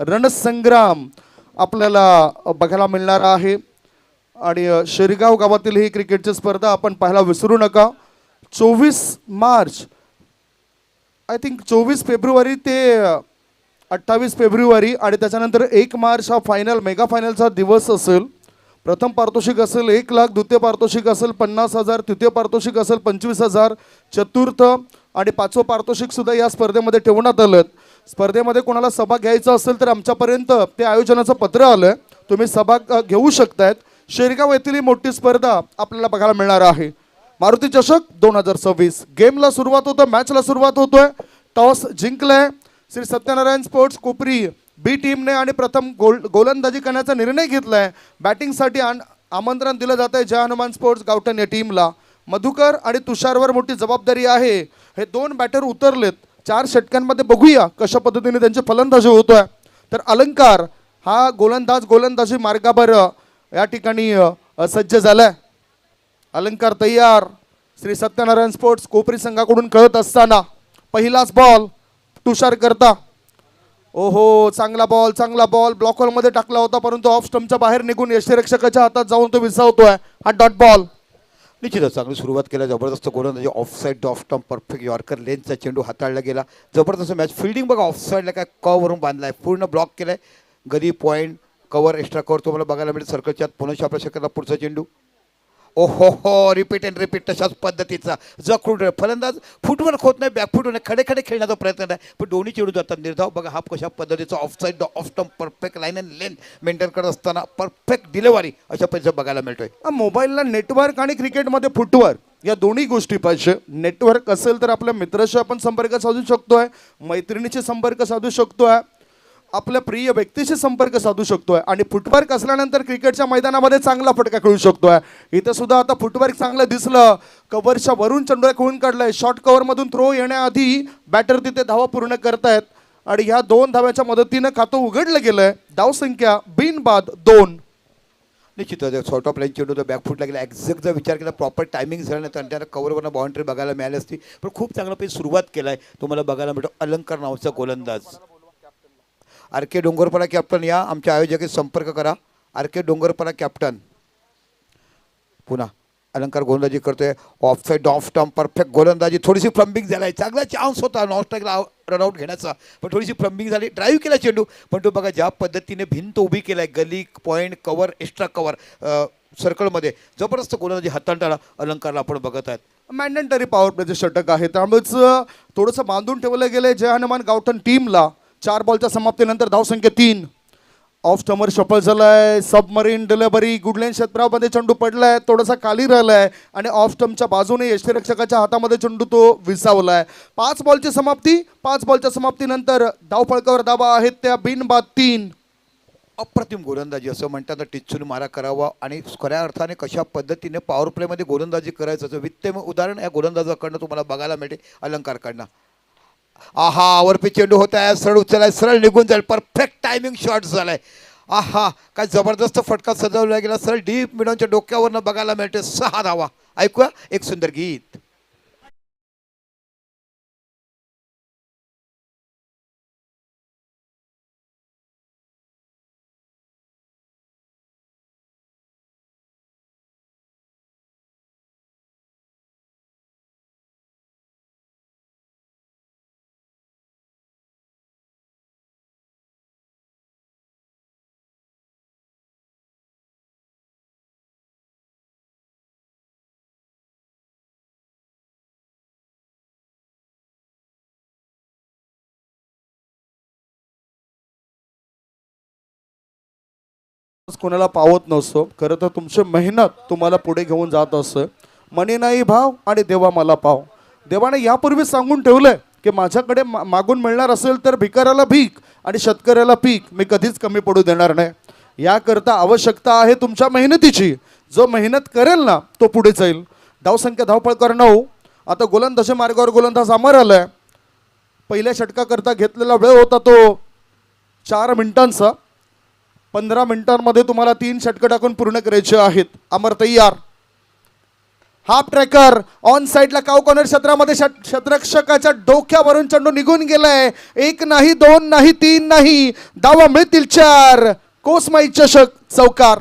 रणसंग्राम आपल्याला बघायला मिळणार आहे आणि शेरगाव गावातील ही क्रिकेटची स्पर्धा आपण पाहायला विसरू नका. 24 मार्च, आय थिंक 24 फेब्रुवारी ते 28 फेब्रुवारी आणि त्याच्यानंतर 1 मार्च हा फायनल मेगा फायनलचा दिवस असेल. प्रथम पारितोषिक असेल 1 लाख, द्वितीय पारितोषिक असेल 50,000, तृतीय पारितोषिक असेल 25,000, चतुर्थ आणि पाचवं पारितोषिक सुद्धा या स्पर्धेमध्ये ठेवण्यात आलं. स्पर्धेमध्ये कोणाला सहभाग घ्यायचा असेल तर आमच्यापर्यंत ते आयोजनाचं पत्र आलं, तुम्ही सहभाग घेऊ शकतायत. शेरगाव येथील ही मोठी स्पर्धा आपल्याला बघायला मिळणार आहे. मारुती चषक 2026 गेमला सुरुवात होतोय, मॅचला सुरुवात होतोय. टॉस जिंकलाय श्री सत्यनारायण स्पोर्ट्स कोपरी बी टीमने आणि प्रथम गोलंदाजी करण्याचा निर्णय घेतलाय. बॅटिंगसाठी आमंत्रण दिलं जात आहे जय हनुमान स्पोर्ट्स गावठण या टीमला. मधुकर आणि तुषारवर मोठी जबाबदारी आहे. हे दोन बॅटर उतरलेत. 4 षटकांमध्ये बघूया कशा पद्धतीने त्यांची फलंदाजी होतोय. तर अलंकार हा गोलंदाजी मार्गावर या ठिकाणी सज्ज झालाय. अलंकार तयार. श्री सत्यनारायण स्पोर्ट्स कोपरी संघाकडून कळत असताना पहिलाच बॉल तुषार करता. ओहो, चांगला बॉल ब्लॉक होलमध्ये टाकला होता, परंतु ऑफ स्टंपच्या बाहेर निघून यष्टीरक्षकाच्या हातात जाऊन तो विसावतोय. हा डॉट बॉल. निश्चितच चांगली सुरुवात केला. जबरदस्त गोलंदाजी off side off stump perfect yorker लेनचा चेंडू हाताळला गेला. जबरदस्त मॅच. फिल्डिंग बघा, ऑफ साईडला काय कवरून बांधलाय, पूर्ण ब्लॉक केलाय. गदी पॉईंट कवर एक्स्ट्रा कवर तुम्हाला बघायला मिळेल. सर्कलच्या पुन्हा आपल्या शक्यता पुढचा चेंडू. ओहो हो, रिपीट अँड रिपीट तशाच पद्धतीचा जखडून फलंदाज फुटवर्क होत नाही, बॅकफुट होत नाही, खडे खडे खेळण्याचा प्रयत्न नाही, पण दोन्ही चेंडू जातात निर्धाव. बघा हा कशा पद्धतीचा of side off stump perfect line and length maintain करत असताना परफेक्ट डिलिव्हरी अशा पद्धतीचं बघायला मिळतोय. मोबाईलला नेटवर्क आणि क्रिकेटमध्ये फुटवर्क या दोन्ही गोष्टी पाहिजे. नेटवर्क असेल तर आपल्या मित्राशी आपण संपर्क साधू शकतोय, मैत्रिणीशी संपर्क साधू शकतोय, आपल्या प्रिय व्यक्तीशी संपर्क साधू शकतोय आणि फुटवर्क असल्यानंतर क्रिकेटच्या मैदानामध्ये चांगला फटका खेळू शकतोय. इथं सुद्धा आता फुटवर्क चांगलं दिसलं. कव्हरच्या वरून चेंडू खेळून काढलाय. शॉर्ट कव्हरमधून थ्रो येण्याआधी बॅटर तिथे धावा पूर्ण करतायत आणि ह्या 2 धाव्याच्या मदतीनं खातं उघडलं गेलंय. धावसंख्या बिनबाद 2. निश्चितच शॉर्ट ऑफ लाईन चेंडू बॅकफुटला गेला. एक्झॅक्ट जर विचार केला प्रॉपर टायमिंग झालं नाही तर त्यांना कव्हरवरनं बाउंड्री बघायला मिळाली असती, पण खूप चांगला पैकी सुरुवात केलाय. तुम्हाला बघायला मिळतो अलंकार नावाचा गोलंदाज. आर के डोंगरपरा कॅप्टन या आमच्या आयोजकाशी संपर्क करा. आर के डोंगरपरा कॅप्टन. पुन्हा अलंकार गोलंदाजी करतोय. Of side off stump perfect गोलंदाजी. थोडीशी फ्लंबिंग झालाय. चांगला चान्स होता नॉन स्ट्राईकला रनआउट घेण्याचा, पण थोडीशी फ्लंबिंग झाली. ड्राईव्ह केला चेंडू, पण तो बघा ज्या पद्धतीने भिंत उभी केलाय, गली पॉईंट कवर एक्स्ट्रा कवर सर्कलमध्ये जबरदस्त गोलंदाजी हाताळताना अलंकारला आपण बघत आहेत. मॅन्डेटरी पॉवर प्लेचे षटक आहे, त्यामुळेच थोडंसं बांधून ठेवलं गेलंय जय हनुमान गावठण टीमला. 4 बॉलच्या समाप्तीनंतर धावसंख्या 3. ऑफ स्टमर शफल झालाय. Submarine delivery. गुडलेन क्षेत्रामध्ये चेंडू पडलाय, थोडासा खाली राहिलाय आणि ऑफ स्टंपच्या बाजूने यष्टीरक्षकाच्या हातामध्ये चेंडू तो विसावलाय. 5 बॉलची समाप्ती. 5 बॉलच्या समाप्तीनंतर धावफळकावर धावा आहेत त्या बिनबाद 3. अप्रतिम गोलंदाजी असं म्हणतात. टिच्चून मारा करावा आणि खऱ्या अर्थाने कशा पद्धतीने पॉवर प्लेमध्ये गोलंदाजी करायचं असं वित्तम उदाहरण या गोलंदाजाकडनं तुम्हाला बघायला मिळते अलंकारकडनं. आहा, वरपी चेंडू होत आहे, सरळ उचलाय, सरळ निघून जाईल. परफेक्ट टायमिंग शॉट झालाय. आहा, काय जबरदस्त फटका सजवला गेला. सरळ डीप मिडॉनच्या डोक्यावरनं बघायला मिळते. 6 धावा. ऐकूया एक सुंदर गीत. कोणाला पावत नसतो. खरं तर तुमची मेहनत तुम्हाला पुढे घेऊन जात असतं. मनी नाही भाव आणि देवा मला पाव. देवाने यापूर्वी सांगून ठेवलंय की माझ्याकडे मागून मिळणार असेल तर भिकाऱ्याला भीक आणि शेतकऱ्याला पीक मी कधीच कमी पडू देणार नाही. याकरता आवश्यकता आहे तुमच्या मेहनतीची. जो मेहनत करेल ना तो पुढे जाईल. धावसंख्या धावपळकर 9. आता गोलंदाजी मार्गावर गोलंदाज अमर आलाय. पहिल्या षटकाकरता घेतलेला वेळ होता तो 4 मिनिटांचा. 15 मिनिटांमध्ये तुम्हाला 3 षटकं टाकून पूर्ण करायचे आहेत. अमर तयार. हाफ ट्रॅकर ऑन साइडला काव कॉर्नर क्षेत्रामध्ये क्षेत्ररक्षकाच्या डोक्यावरून चेंडू निघून गेलाय. एक नाही, दोन नाही, तीन नाही, धावा मिळतील 4. कोसमाई चषक चौकार.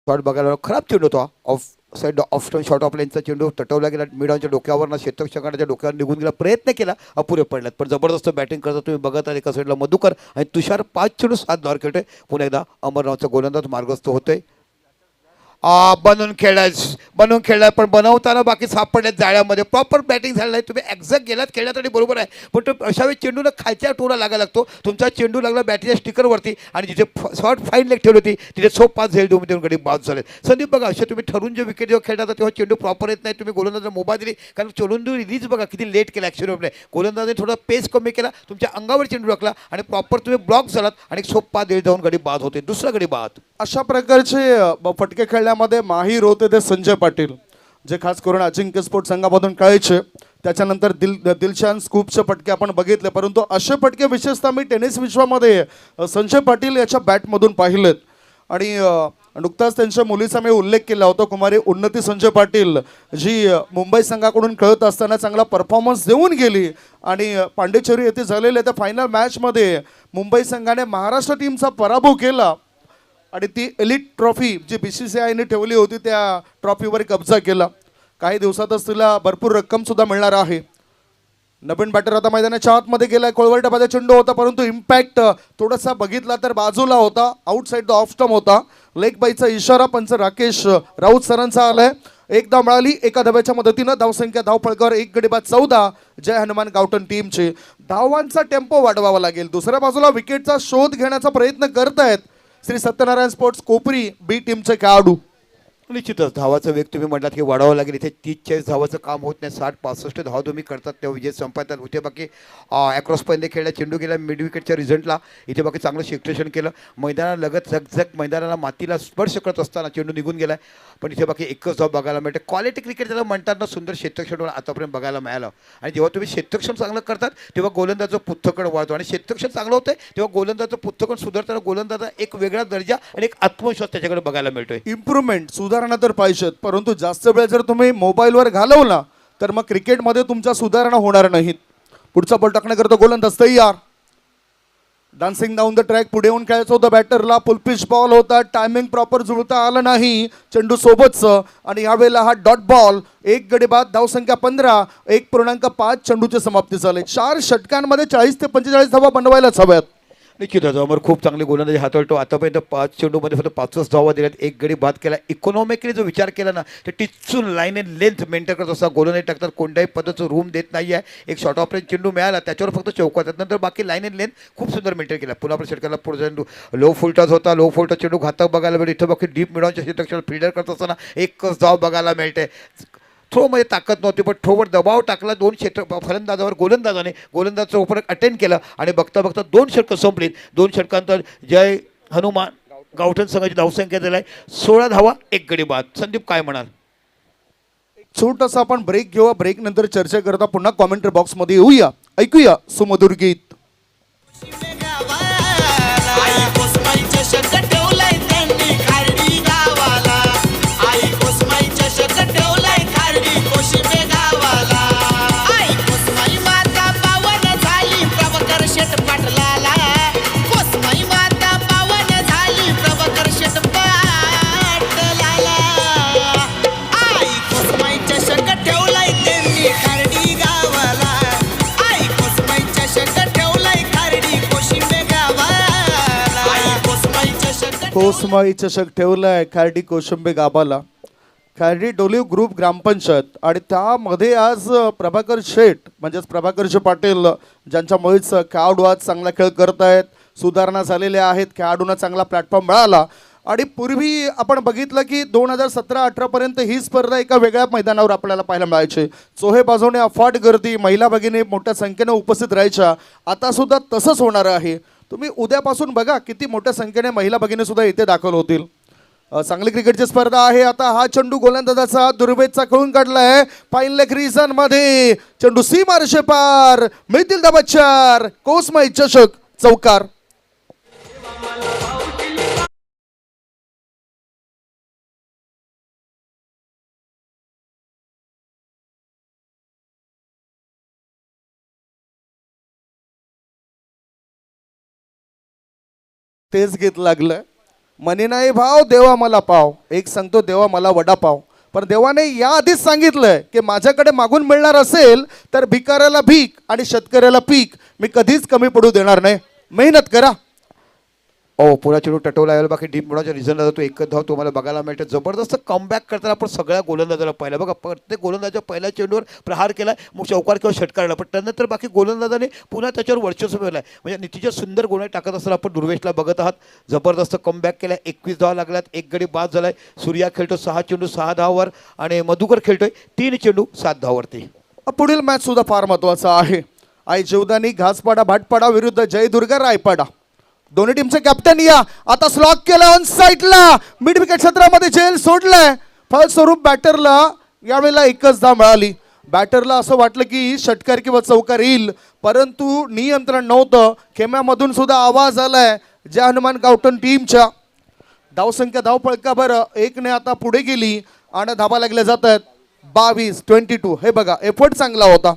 शॉट बघायला खराब चेंडू होता. Of side of stone shot of लाईनचा चेंडू तटवला गेला. मिडॉनच्या डोक्यावर क्षेत्ररक्षकाच्या डोक्यावर निघून गेला. प्रयत्न केला, अपुरे पडल्यात. पण जबरदस्त बॅटिंग करता तुम्ही बघत आहात. एका साईडला मधुकर आणि तुषार 5 चेंडू 7 धावा खेळतोय. पुन्हा एकदा अमरनाथचा गोलंदाज मार्गस्थ होतोय. बनवून खेळलाय पण बनवताना बाकी सापडल्यात जाळ्यामध्ये. प्रॉपर बॅटिंग झालं नाही. तुम्ही एक्झॅक्ट गेलात खेळण्यासाठी बरोबर आहे, पण तो अशा वेळी चेंडूला खालच्या टोला लागायला लागतो. तुमचा चेंडू लागला बॅटरीच्या स्टिकरवरती आणि जिथे शॉर्ट फाईन लेग ठेवली होती तिथे 5 झेल देऊन गडी बाद झाले. संदीप बघा, असे तुम्ही ठरून जे विकेट जेव्हा खेळता तेव्हा चेंडू प्रॉपर येत नाही. तुम्ही गोलंदाजाला मोबा दिली, कारण चेंडू रिलीज बघा किती लेट केला. ॲक्च्युअली गोलंदाजाने थोडा पेस कमी केला, तुमच्या अंगावर चेंडू टाकला आणि प्रॉपर तुम्ही ब्लॉक झालात आणि 5 झेल जाऊन गडी बाद होते. दुसरा गडी बाद. अशा प्रकारचे फटके खेळण्यामध्ये माहीर होते ते संजय पाटील, जे खास करून अजिंक्य स्पोर्ट संघामधून खेळायचे. त्याच्यानंतर दिलशान स्कूपचे फटके आपण बघितले, परंतु असे फटके विशेषतः मी टेनिस विश्वामध्ये संजय पाटील याच्या बॅटमधून पाहिलेत. आणि नुकताच त्यांच्या मुलीचा मी उल्लेख केला होता, कुमारी उन्नती संजय पाटील, जी मुंबई संघाकडून खेळत असताना चांगला परफॉर्मन्स देऊन गेली. आणि पांडिचेरी येथे झालेल्या त्या फायनल मॅचमध्ये मुंबई संघाने महाराष्ट्र टीमचा पराभव केला आणि ती एलिट ट्रॉफी जी BCCIने ठेवली होती त्या ट्रॉफीवर कब्जा केला. काही दिवसातच तिला भरपूर रक्कम सुद्धा मिळणार आहे. नवीन बॅटर आता मैदानाच्या आतमध्ये गेलाय. कोळवरटामध्ये चेंडू होता, परंतु इम्पॅक्ट थोडासा बघितला तर बाजूला होता. आउटसाइड द ऑफ स्टंप होता. लेग बाईचा इशारा पंच राकेश राऊत सरांचा आलाय. एक धाव मिळाली एका धाव्याच्या मदतीनं. धावसंख्या धावफळकावर 1 गडी बाद 14 जय हनुमान गावठण टीमचे. धावांचा टेम्पो वाढवावा लागेल. दुसऱ्या बाजूला विकेटचा शोध घेण्याचा प्रयत्न करतायत श्री सत्यनारायण स्पोर्ट्स कोपरी बी टीमचे खेळाडू. निश्चितच धावाचा वेग तुम्ही म्हटलात की वाढवावं लागेल. इथे 30-40 धावाचं काम होत नाही. 60-65 धावा तुम्ही करतात तेव्हा विजय संपादतात. इथे बाकी ॲक्रॉस पॉईंटने खेळला, चेंडू गेला मिड विकेटच्या रिझल्टला. इथे बाकी चांगलं क्षेत्ररक्षण केलं. मैदानाला लगत झगझग मैदानाला मातीला स्पर्श करत असताना चेंडू निघून गेला. पण इथे बाकी एकच धाव बघायला मिळते. क्वालिटी क्रिकेट त्याला म्हणतात ना, सुंदर क्षेत्ररक्षण आतापर्यंत बघायला मिळालं. आणि जेव्हा तुम्ही क्षेत्ररक्षण चांगलं करतात तेव्हा गोलंदाजाचं पुस्तकड वाढतो आणि क्षेत्ररक्षण चांगलं होतं तेव्हा गोलंदाजाचं पुस्तकड सुधारताना गोलंदाजा एक वेगळा दर्जा आणि एक आत्मविश्वास त्याच्याकडे बघायला मिळतोय. इम्प्रूव्हमेंट सुधारणा तर पाहिजेत, परंतु जास्त वेळ जर तुम्ही मोबाईलवर घालवला तर मग क्रिकेटमध्ये तुमच्या सुधारणा होणार नाहीत. पुढचा बॉल टाकण्याकरता गोलंदाज तयार. डान्सिंग डाऊन द ट्रॅक पुढे येऊन खेळायचं होतं बॅटरला. फुलपिच बॉल होता. टायमिंग प्रॉपर जुळता आलं नाही चेंडू सोबतचं. आणि यावेळेला हा डॉट बॉल. 1 गडी बाद. धावसंख्या 15. 1.5 चेंडूची समाप्ती झाली. 4 षटकांमध्ये 40 ते 45 धावा बनवायलाच हव्यात. निश्चितच अमर खूप चांगले गोलंदाजी हाताळतो. आतापर्यंत 5 चेंडूमध्ये फक्त 5च धावा दिल्यात. 1 गडी बाद केला. इकॉनॉमिकली जो विचार केला ना, ते टिचून लाईन अँड लेंथ मेंटेन करत असता गोलंदाजी टाकतात. कोणत्याही पद्धतीचं रूम देत नाही आहे. एक शॉर्ट ऑफ रेंज चेंडू मिळाला त्याच्यावर फक्त चौकात. नंतर बाकी लाईन अँड लेंथ खूप सुंदर मेंटेन केला. पुन्हा आपण षटकाला पुढे चेंडू लो फुलटॉस होता. लो फुलटॉस चेंडू घातक बघायला मिळते. इथं बाकी डीप मिडॉनच्या क्षेत्ररक्षण फिल्डर करत असताना एकच धाव बघायला मिळते. थ्रोमध्ये ताकद नव्हती पण थ्रोवर दबाव टाकला. 2 क्षेत्र फलंदाजावर गोलंदाजाचं ओपन अटेंड केलं आणि बघता बघता 2 षटकं संपलीत. 2 षटकांतर जय हनुमान गावठण संघाची धावसंख्या दिलाय 16 धावा 1 गडी बाद. संदीप काय म्हणाल? छोटासा आपण ब्रेक घेऊया. ब्रेक नंतर चर्चा करता पुन्हा कॉमेंट्री बॉक्समध्ये येऊया. ऐकूया सुमधुर गीत. कोसमाई चषक ठेवलाय खार्डी कोशिंबे गाभाला. खार्डी डोलीव ग्रुप ग्रामपंचायत आणि त्यामध्ये आज प्रभाकर शेठ म्हणजेच प्रभाकरजी पाटील ज्यांच्या मुळेच खेळाडू आज चांगला खेळ करतायत. सुधारणा झालेल्या आहेत. खेळाडूंना चांगला प्लॅटफॉर्म मिळाला. आणि पूर्वी आपण बघितलं की 2017-18 पर्यंत ही स्पर्धा एका वेगळ्या मैदानावर आपल्याला पाहायला मिळायची. चोहे बाजूने अफाट गर्दी, महिला भगिनी मोठ्या संख्येने उपस्थित राहायच्या. आता सुद्धा तसंच होणार आहे. तुम्ही उद्यापासून बघा किती मोठ्या संख्येने महिला भगिनी सुद्धा इथे दाखल होतील. चांगली क्रिकेटची स्पर्धा आहे. आता हा चेंडू गोलंदाजाचा दुर्वेदचा कळून काढलाय. फाईन लेग रिजन मध्ये चेंडू सीमारेषे पार, मिळतील धावा 4. कोसमाई चषक चौकार. तेच गीत लागलं. मनी नाही भाव देवा मला पाव, एक सांगतो देवा मला वडापाव. पण देवाने या आधीच सांगितलंय की माझ्याकडे मागून मिळणार असेल तर भिकाऱ्याला भीक आणि शेतकऱ्याला पीक मी कधीच कमी पडू देणार नाही. मेहनत करा. पुन्हा चेंडू टटवला यायला बाकी डीप मुळाच्या रिझनला जातो. एकच धाव तुम्हाला बघायला मिळते. जबरदस्त कमबॅक करताना आपण सगळ्या गोलंदाजाला पाहिलं बघा. प्रत्येक गोलंदाजा पहिल्या चेंडूवर प्रहार केला, मग चौकार किंवा षटकारला, पण त्यानंतर बाकी गोलंदाजाने पुन्हा त्याच्यावर वर्चस्व मिळवलं आहे. म्हणजे नितीच्या सुंदर गोळे टाकत असताना आपण दुर्वेशला बघत आहात. जबरदस्त कमबॅक केला. 21 धावा लागल्यात, एक गडी बाद झालाय. सूर्या खेळतो 6 चेंडू 6 धावावर आणि मधुकर खेळतोय 3 चेंडू 7 धावावरती. पुढील मॅच सुद्धा फार महत्वाचा आहे. आई जीवदानी घासपाडा भाटपाडा विरुद्ध जयदुर्गा रायपाडा. दोन्ही टीमचे कॅप्टन या. आता स्लॉक केला ऑन साईडला, मिड विकेट क्षेत्रामध्ये झेल सोडलाय. फलस्वरूप बॅटरला यावेळेला एकच धाव मिळाली. बॅटरला असं वाटलं की षटकार किंवा चौकार येईल, परंतु नियंत्रण नव्हतं. खेम्यामधून सुद्धा आवाज आलाय जय हनुमान गावठण टीमच्या. धावसंख्या धावपळका बरं 1 ने आता पुढे गेली आणि धाबा लागल्या जात आहेत 22-22. हे बघा एफर्ट चांगला होता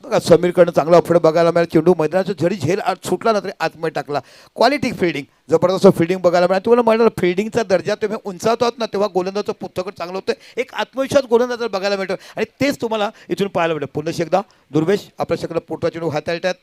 बघा. समीरकडनं चांगला अफड बघायला मिळाला. चेंडू मैदानाचा जरी झेल आत सुटला ना तरी आतमध्ये टाकला. क्वालिटी फिल्डिंग, जबरदस्त फिल्डिंग बघायला मिळाला. तुम्हाला म्हणलं फिल्डिंगचा दर्जा तुम्ही उंचावत आहात ना तेव्हा गोलंदाजचं पुस्तकट चांगलं होतं. एक आत्मविश्वास गोलंदाजाला बघायला मिळतो आणि तेच तुम्हाला इथून पाहायला मिळतं. पुन्हा एकदा दुर्वेश आपल्या शकला पोटा चेंडू हाताळतात.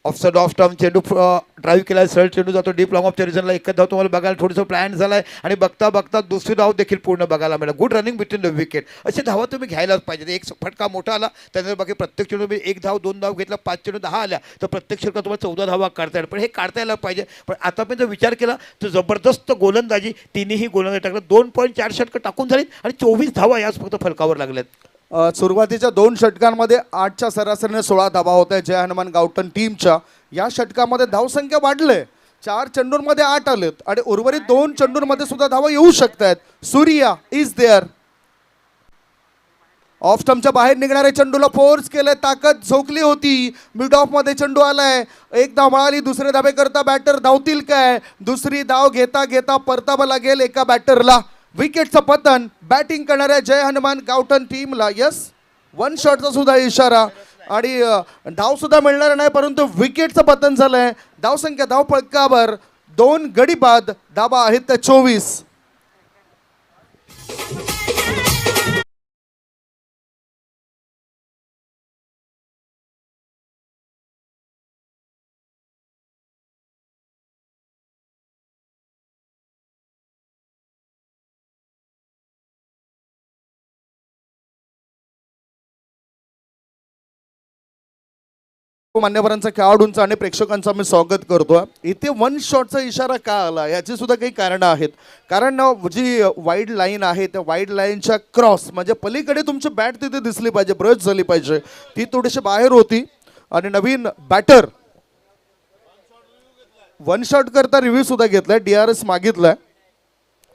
ऑफसाईड ऑफ स्टंप चेंडू ड्राईव्ह केला, सरळ चेंडू जातो डीप लॉंग ऑफच्या रिजनला. एकच धाव तुम्हाला बघायला थोडंसं प्लॅन झाला आहे आणि बघता बघता दुसरी धाव देखील पूर्ण बघायला मिळाला. Good running between the wicket. असे धावा तुम्ही घ्यायलाच पाहिजे. एक फटका मोठा आला त्यानंतर बाकी प्रत्येक चेंडू तुम्ही 1 धाव 2 धाव घेतला, 5 चेंडू 10 आल्या तर प्रत्येक षटकात तुम्हाला 14 धावा काढता येईल. पण हे काढता यायला पाहिजे. पण आतापर्यंत जर विचार केला तर जबरदस्त गोलंदाजी तिन्ही गोलंदाज टाकलं. 2.4 षटकं टाकून झाली आणि 24 धावा याच फक्त फलकावर लागल्यात. सुरुवातीच्या 2 षटकांमध्ये 8च्या सरासरीने 16 धावा होत्या जय हनुमान गावठण टीमच्या. या षटकामध्ये धावसंख्या वाढले, 4 चेंडूंमध्ये 8 आलेत आणि उर्वरित 2 चेंडूंमध्ये सुद्धा धावा येऊ शकतात. Surya is there. ऑफ स्टंपच्या बाहेर निघणाऱ्या चेंडूला फोर्स केले, ताकद झोकली होती. मिड ऑफ मध्ये चेंडू आलाय, 1 धाव मिळाली. दुसरे धाबे करता बॅटर धावतील काय? दुसरी धाव घेता घेता परतावा लागेल एका बॅटरला. विकेटचं पतन बॅटिंग करणाऱ्या जय हनुमान गावठण टीमला. यस, 1 शॉटचा सुद्धा इशारा आणि धाव सुद्धा मिळणार नाही, परंतु विकेटचं पतन झालंय. धावसंख्या धावपळकावर 2 गडी बाद. धाबा आहेत त्या 24. मान्यवरांचा, खेळाडूंचा आणि प्रेक्षकांचा मी स्वागत करतोय. इथे 1 शॉटचा इशारा का आला याची सुद्धा काही कारणं आहेत. कारण जी वाईड लाईन आहे त्या वाईड लाईनच्या क्रॉस म्हणजे पलीकडे तुमची बॅट तिथे दिसली पाहिजे, ब्रश झाली पाहिजे, ती थोडीशी बाहेर होती. आणि नवीन बॅटर 1 शॉट करता रिव्ह्यू सुद्धा घेतलाय, DRS मागितलाय.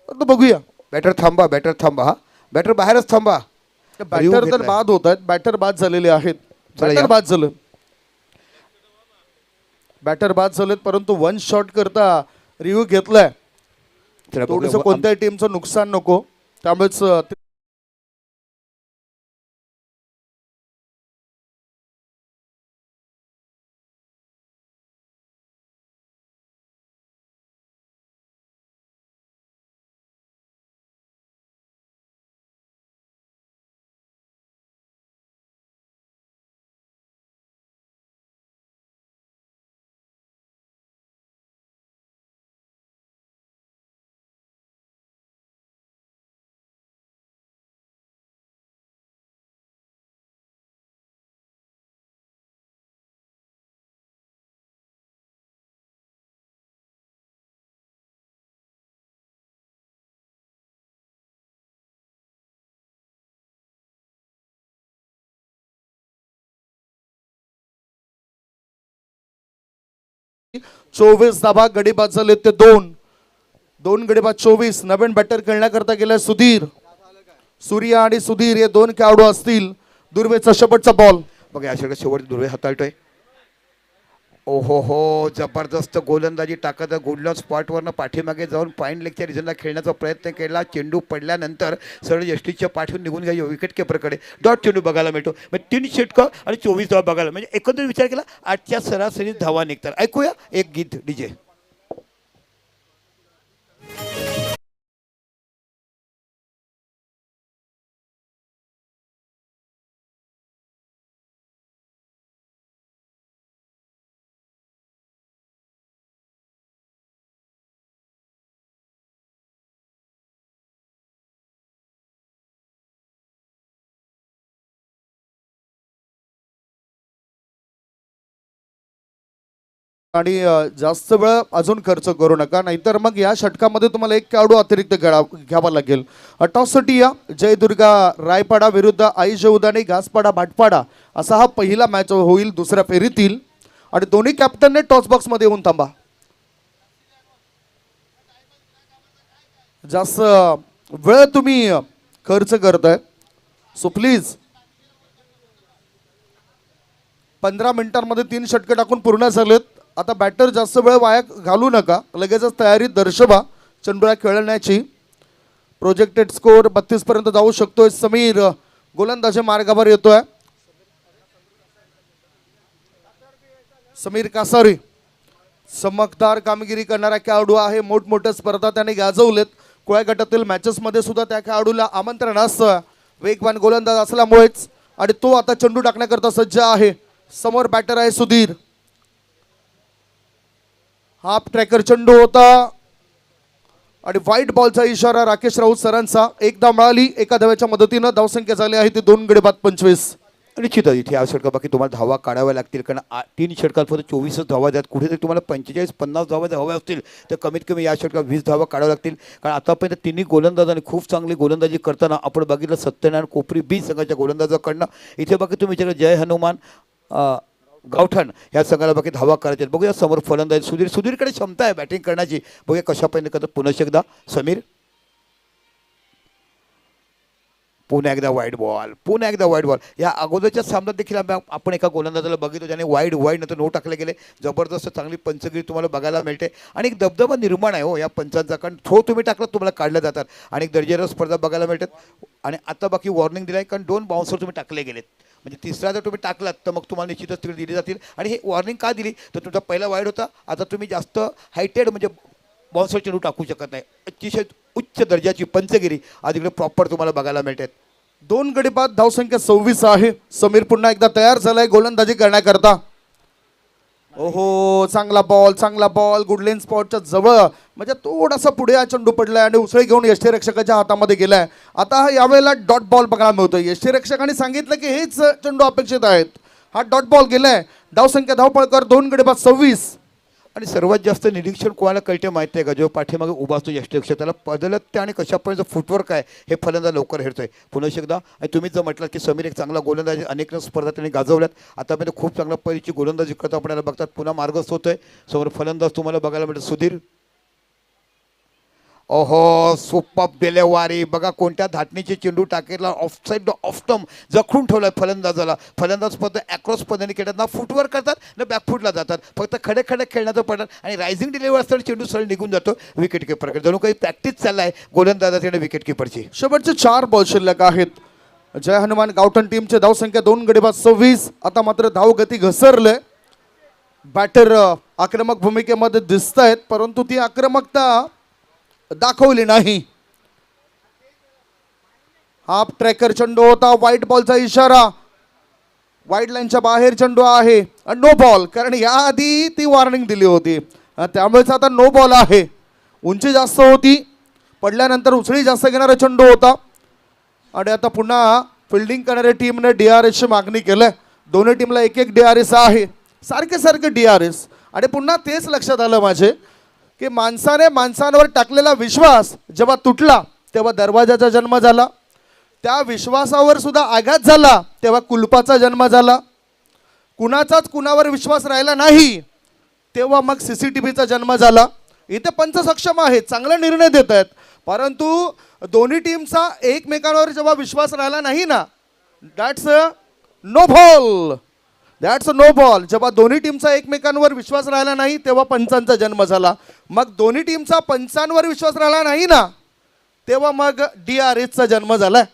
तर बघूया. बॅटर थांबा, बॅटर थांबा. हा बॅटर बाहेरच थांबा. बॅटर तर बाद होत आहेत, बॅटर बाद झालेले आहेत. बॅटर बाद झालं, बॅटर बाद झालेत, परंतु 1 शॉट करता रिव्ह्यू घेतलाय. थोडंसं कोणत्याही टीमचं नुकसान नको, त्यामुळेच चोवीस धाबा गडी बाद झाले ते 2. 2 गडी बाद 24. नवीन बॅटर खेळण्याकरता गेलाय सुधीर. सूर्य आणि सुधीर हे 2 खेळाडू असतील. दुर्वेचा शेवटचा बॉल. बघा या षटकात शेवट दुर्वे हाताळतोय. ओहो हो, जबरदस्त गोलंदाजी टाकत गुडलॉन स्पॉटवरनं पाठीमागे जाऊन पॉईंट लेगच्या रिजनला खेळण्याचा प्रयत्न केला. चेंडू पडल्यानंतर सरळ यष्टीच्या पाठवून निघून गेला विकेट किपरकडे. डॉट चेंडू बघायला मिळतो. मग 3 षटकं आणि 24 धावा बघायला, म्हणजे एकंदरीत विचार केला 8च्या सरासरी धावा निघतात. ऐकूया एक गीत डीजे. आणि जास्त वेळ अजून खर्च करू नका, नाहीतर मग या षटकामध्ये तुम्हाला 1 खेळाडू अतिरिक्त घ्यावा लागेल. टॉससाठी या. जयदुर्गा रायपाडा विरुद्ध आई जेवदाने घासपाडा भाटपाडा असा हा पहिला मॅच होईल दुसऱ्या फेरीतील. आणि दोन्ही कॅप्टनने टॉस बॉक्समध्ये येऊन थांबा. जास्त वेळ तुम्ही खर्च करताय, सो प्लीज 15 मिनिटांमध्ये 3 षटकं टाकून पूर्ण झालेत. आता बॅटर जास्त वेळ वाया घालू नका, लगेचच तयारीत दर्शवा चेंडूला खेळण्याची. प्रोजेक्टेड स्कोअर 32 पर्यंत जाऊ शकतोय. समीर गोलंदाजी मार्गावर येतोय. समीर कासारी चमकदार कामगिरी करणारा खेळाडू आहे. मोठमोठ्या स्पर्धा त्याने गाजवलेत. कुळ्या गटातील मॅचेसमध्ये सुद्धा त्या खेळाडूला आमंत्रण असतं. वेगवान गोलंदाज असल्यामुळेच. आणि तो आता चेंडू टाकण्याकरता सज्ज आहे. समोर बॅटर आहे सुधीर. हाफ ट्रॅकर चेंडू होता आणि व्हाईट बॉलचा इशारा राकेश राऊत सरांचा. एकदा मिळाली, एका धाव्याच्या मदतीनं धावसंख्या झाली आहे ती 2 गडी बाद 25. निश्चितच इथे या षटका बाकी तुम्हाला धावा काढाव्या लागतील, कारण 3 षटकात फक्त 24च धावा द्यात. कुठेतरी तुम्हाला 45-50 धावा हव्या असतील तर कमीत कमी या षटकात 20 धावा काढाव्या लागतील. कारण आतापर्यंत तिन्ही गोलंदाजांनी खूप चांगली गोलंदाजी करताना आपण बघितलं सत्यनारायण कोपरी बी संघाच्या गोलंदाजाकडनं. इथे बाकी तुम्ही विचारलं जय हनुमान गावठण ह्या संघाला बाकी धावा करायचे. बघूया समोर फलंदाज सुधीरकडे क्षमता आहे बॅटिंग करण्याची. बघूया कशा पद्धतीने करतात. पुन्हा एकदा समीर. पुन्हा एकदा वाईड बॉल. या अगोदरच्या सामन्यात देखील आपण एका गोलंदाजाला बघितलं ज्याने वाईड नंतर नो टाकले गेले. जबरदस्त चांगली पंचगिरी तुम्हाला बघायला मिळते आणि एक दबदबा निर्माण आहे हो या पंचांचा, कारण थ्रो तुम्ही टाकला तुम्हाला काढल्या जातात आणि एक दर्जेदार स्पर्धा बघायला मिळतात. आणि आता बाकी वॉर्निंग दिलाय, कारण 2 बाउन्सर तुम्ही टाकले गेलेत. म्हणजे तिसरा जर तुम्ही टाकलात तर मग तुम्हाला निश्चितच तिकडे दिली जातील. आणि हे वॉर्निंग का दिली तर तुमचा पहिला वाईड होता, आता तुम्ही जास्त हायटेड म्हणजे बाउन्सर चेंडू टाकू शकत नाही. अतिशय उच्च दर्जाची पंचगिरी आज इकडे प्रॉपर तुम्हाला बघायला मिळतात. 2 गडी बाद धावसंख्या 26 आहे. समीर पुन्हा एकदा तयार झालाय गोलंदाजी करण्याकरता. ओहो, चांगला बॉल गुडलेन स्पॉटच्या जवळ, म्हणजे थोडासा पुढे हा चेंडू पडलाय आणि उसळी घेऊन यष्टीरक्षकाच्या हातामध्ये गेलाय. आता हा यावेळेला डॉट बॉल बघायला मिळतोय. यष्टीरक्षकांनी सांगितलं की हेच चेंडू अपेक्षित आहेत. हा डॉट बॉल गेलाय. धावसंख्या धावपळकर 2 गडी बाद 26. आणि सर्वात जास्त निरीक्षण कोणाला कळते माहिती आहे का, जो पाठीमागे उभा असतो यष्टीरक्षक त्याला बदलत आणि कशापर्यंत फुटवर्क आहे हे फलंदाज लवकर हेरतोय. पुन्हा एकदा आणि तुम्ही जर म्हटलं की समीर एक चांगला गोलंदाज, अनेक स्पर्धा त्यांनी गाजवल्यात, आतापर्यंत खूप चांगल्या परीची गोलंदाजी करता आपल्याला बघतात. पुन्हा मार्गस्थ होतोय. समोर फलंदाज तुम्हाला बघायला मिळतो सुधीर. ओहो, सुपर डिलेवारी बघा कोणत्या धाटणीचे चेंडू टाकेला ऑफसाईड ऑफटम जखडून ठेवलाय फलंदाजाला. फलंदाज पद्धत ॲक्रॉस पद्धतीने खेळतात, ना फुटवर करतात ना बॅकफुटला जातात, फक्त खडे खेळण्याचं पडतात आणि रायझिंग डिलेवर असताना चेंडू सरळ निघून जातो विकेट किपरकडे. जणू काही प्रॅक्टिस चाललाय गोलंदाजाकडे विकेट किपरची. शेवटचे 4 बॉल शिल्लक आहेत. जय हनुमान गावठण टीमची धावसंख्या 2 गडी बाद 26. आता मात्र धावगती घसरले. बॅटर आक्रमक भूमिकेमध्ये दिसत आहेत, परंतु ती आक्रमकता दाखवली नाही. हाफ ट्रॅकर चेंडू होता. व्हाईट बॉलचा इशारा. व्हाईट लाईनच्या बाहेर चेंडू आहे आणि नो बॉल, कारण याआधी ती वॉर्निंग दिली होती, त्यामुळेच आता नो बॉल आहे. उंची जास्त होती, पडल्यानंतर उचळी जास्त घेणारा चेंडू होता. आणि आता पुन्हा फिल्डिंग करणाऱ्या टीमने DRSची मागणी केली. दोन्ही टीमला 1-1 DRS आहे. सारखे DRS. आणि पुन्हा तेच लक्षात आलं माझे की माणसांवर टाकलेला विश्वास जेव्हा तुटला तेव्हा दरवाजाचा जन्म झाला. त्या विश्वासावर सुद्धा आघात झाला तेव्हा कुलपाचा जन्म झाला. कुणाचाच कुणावर विश्वास राहिला नाही तेव्हा मग CCTVचा जन्म झाला. इथे पंच सक्षम आहेत, चांगला निर्णय देत आहेत, परंतु दोन्ही टीमचा एकमेकांवर जेव्हा विश्वास राहिला नाही ना, that's no ball, that's no ball. जेव्हा दोन्ही टीमचा एकमेकांवर विश्वास राहिला नाही तेव्हा पंचांचा जन्म झाला. मग दोन्ही टीमचा पंचांवर विश्वास राहिला नाही ना, तेव्हा मग DRSचा जन्म झालाय.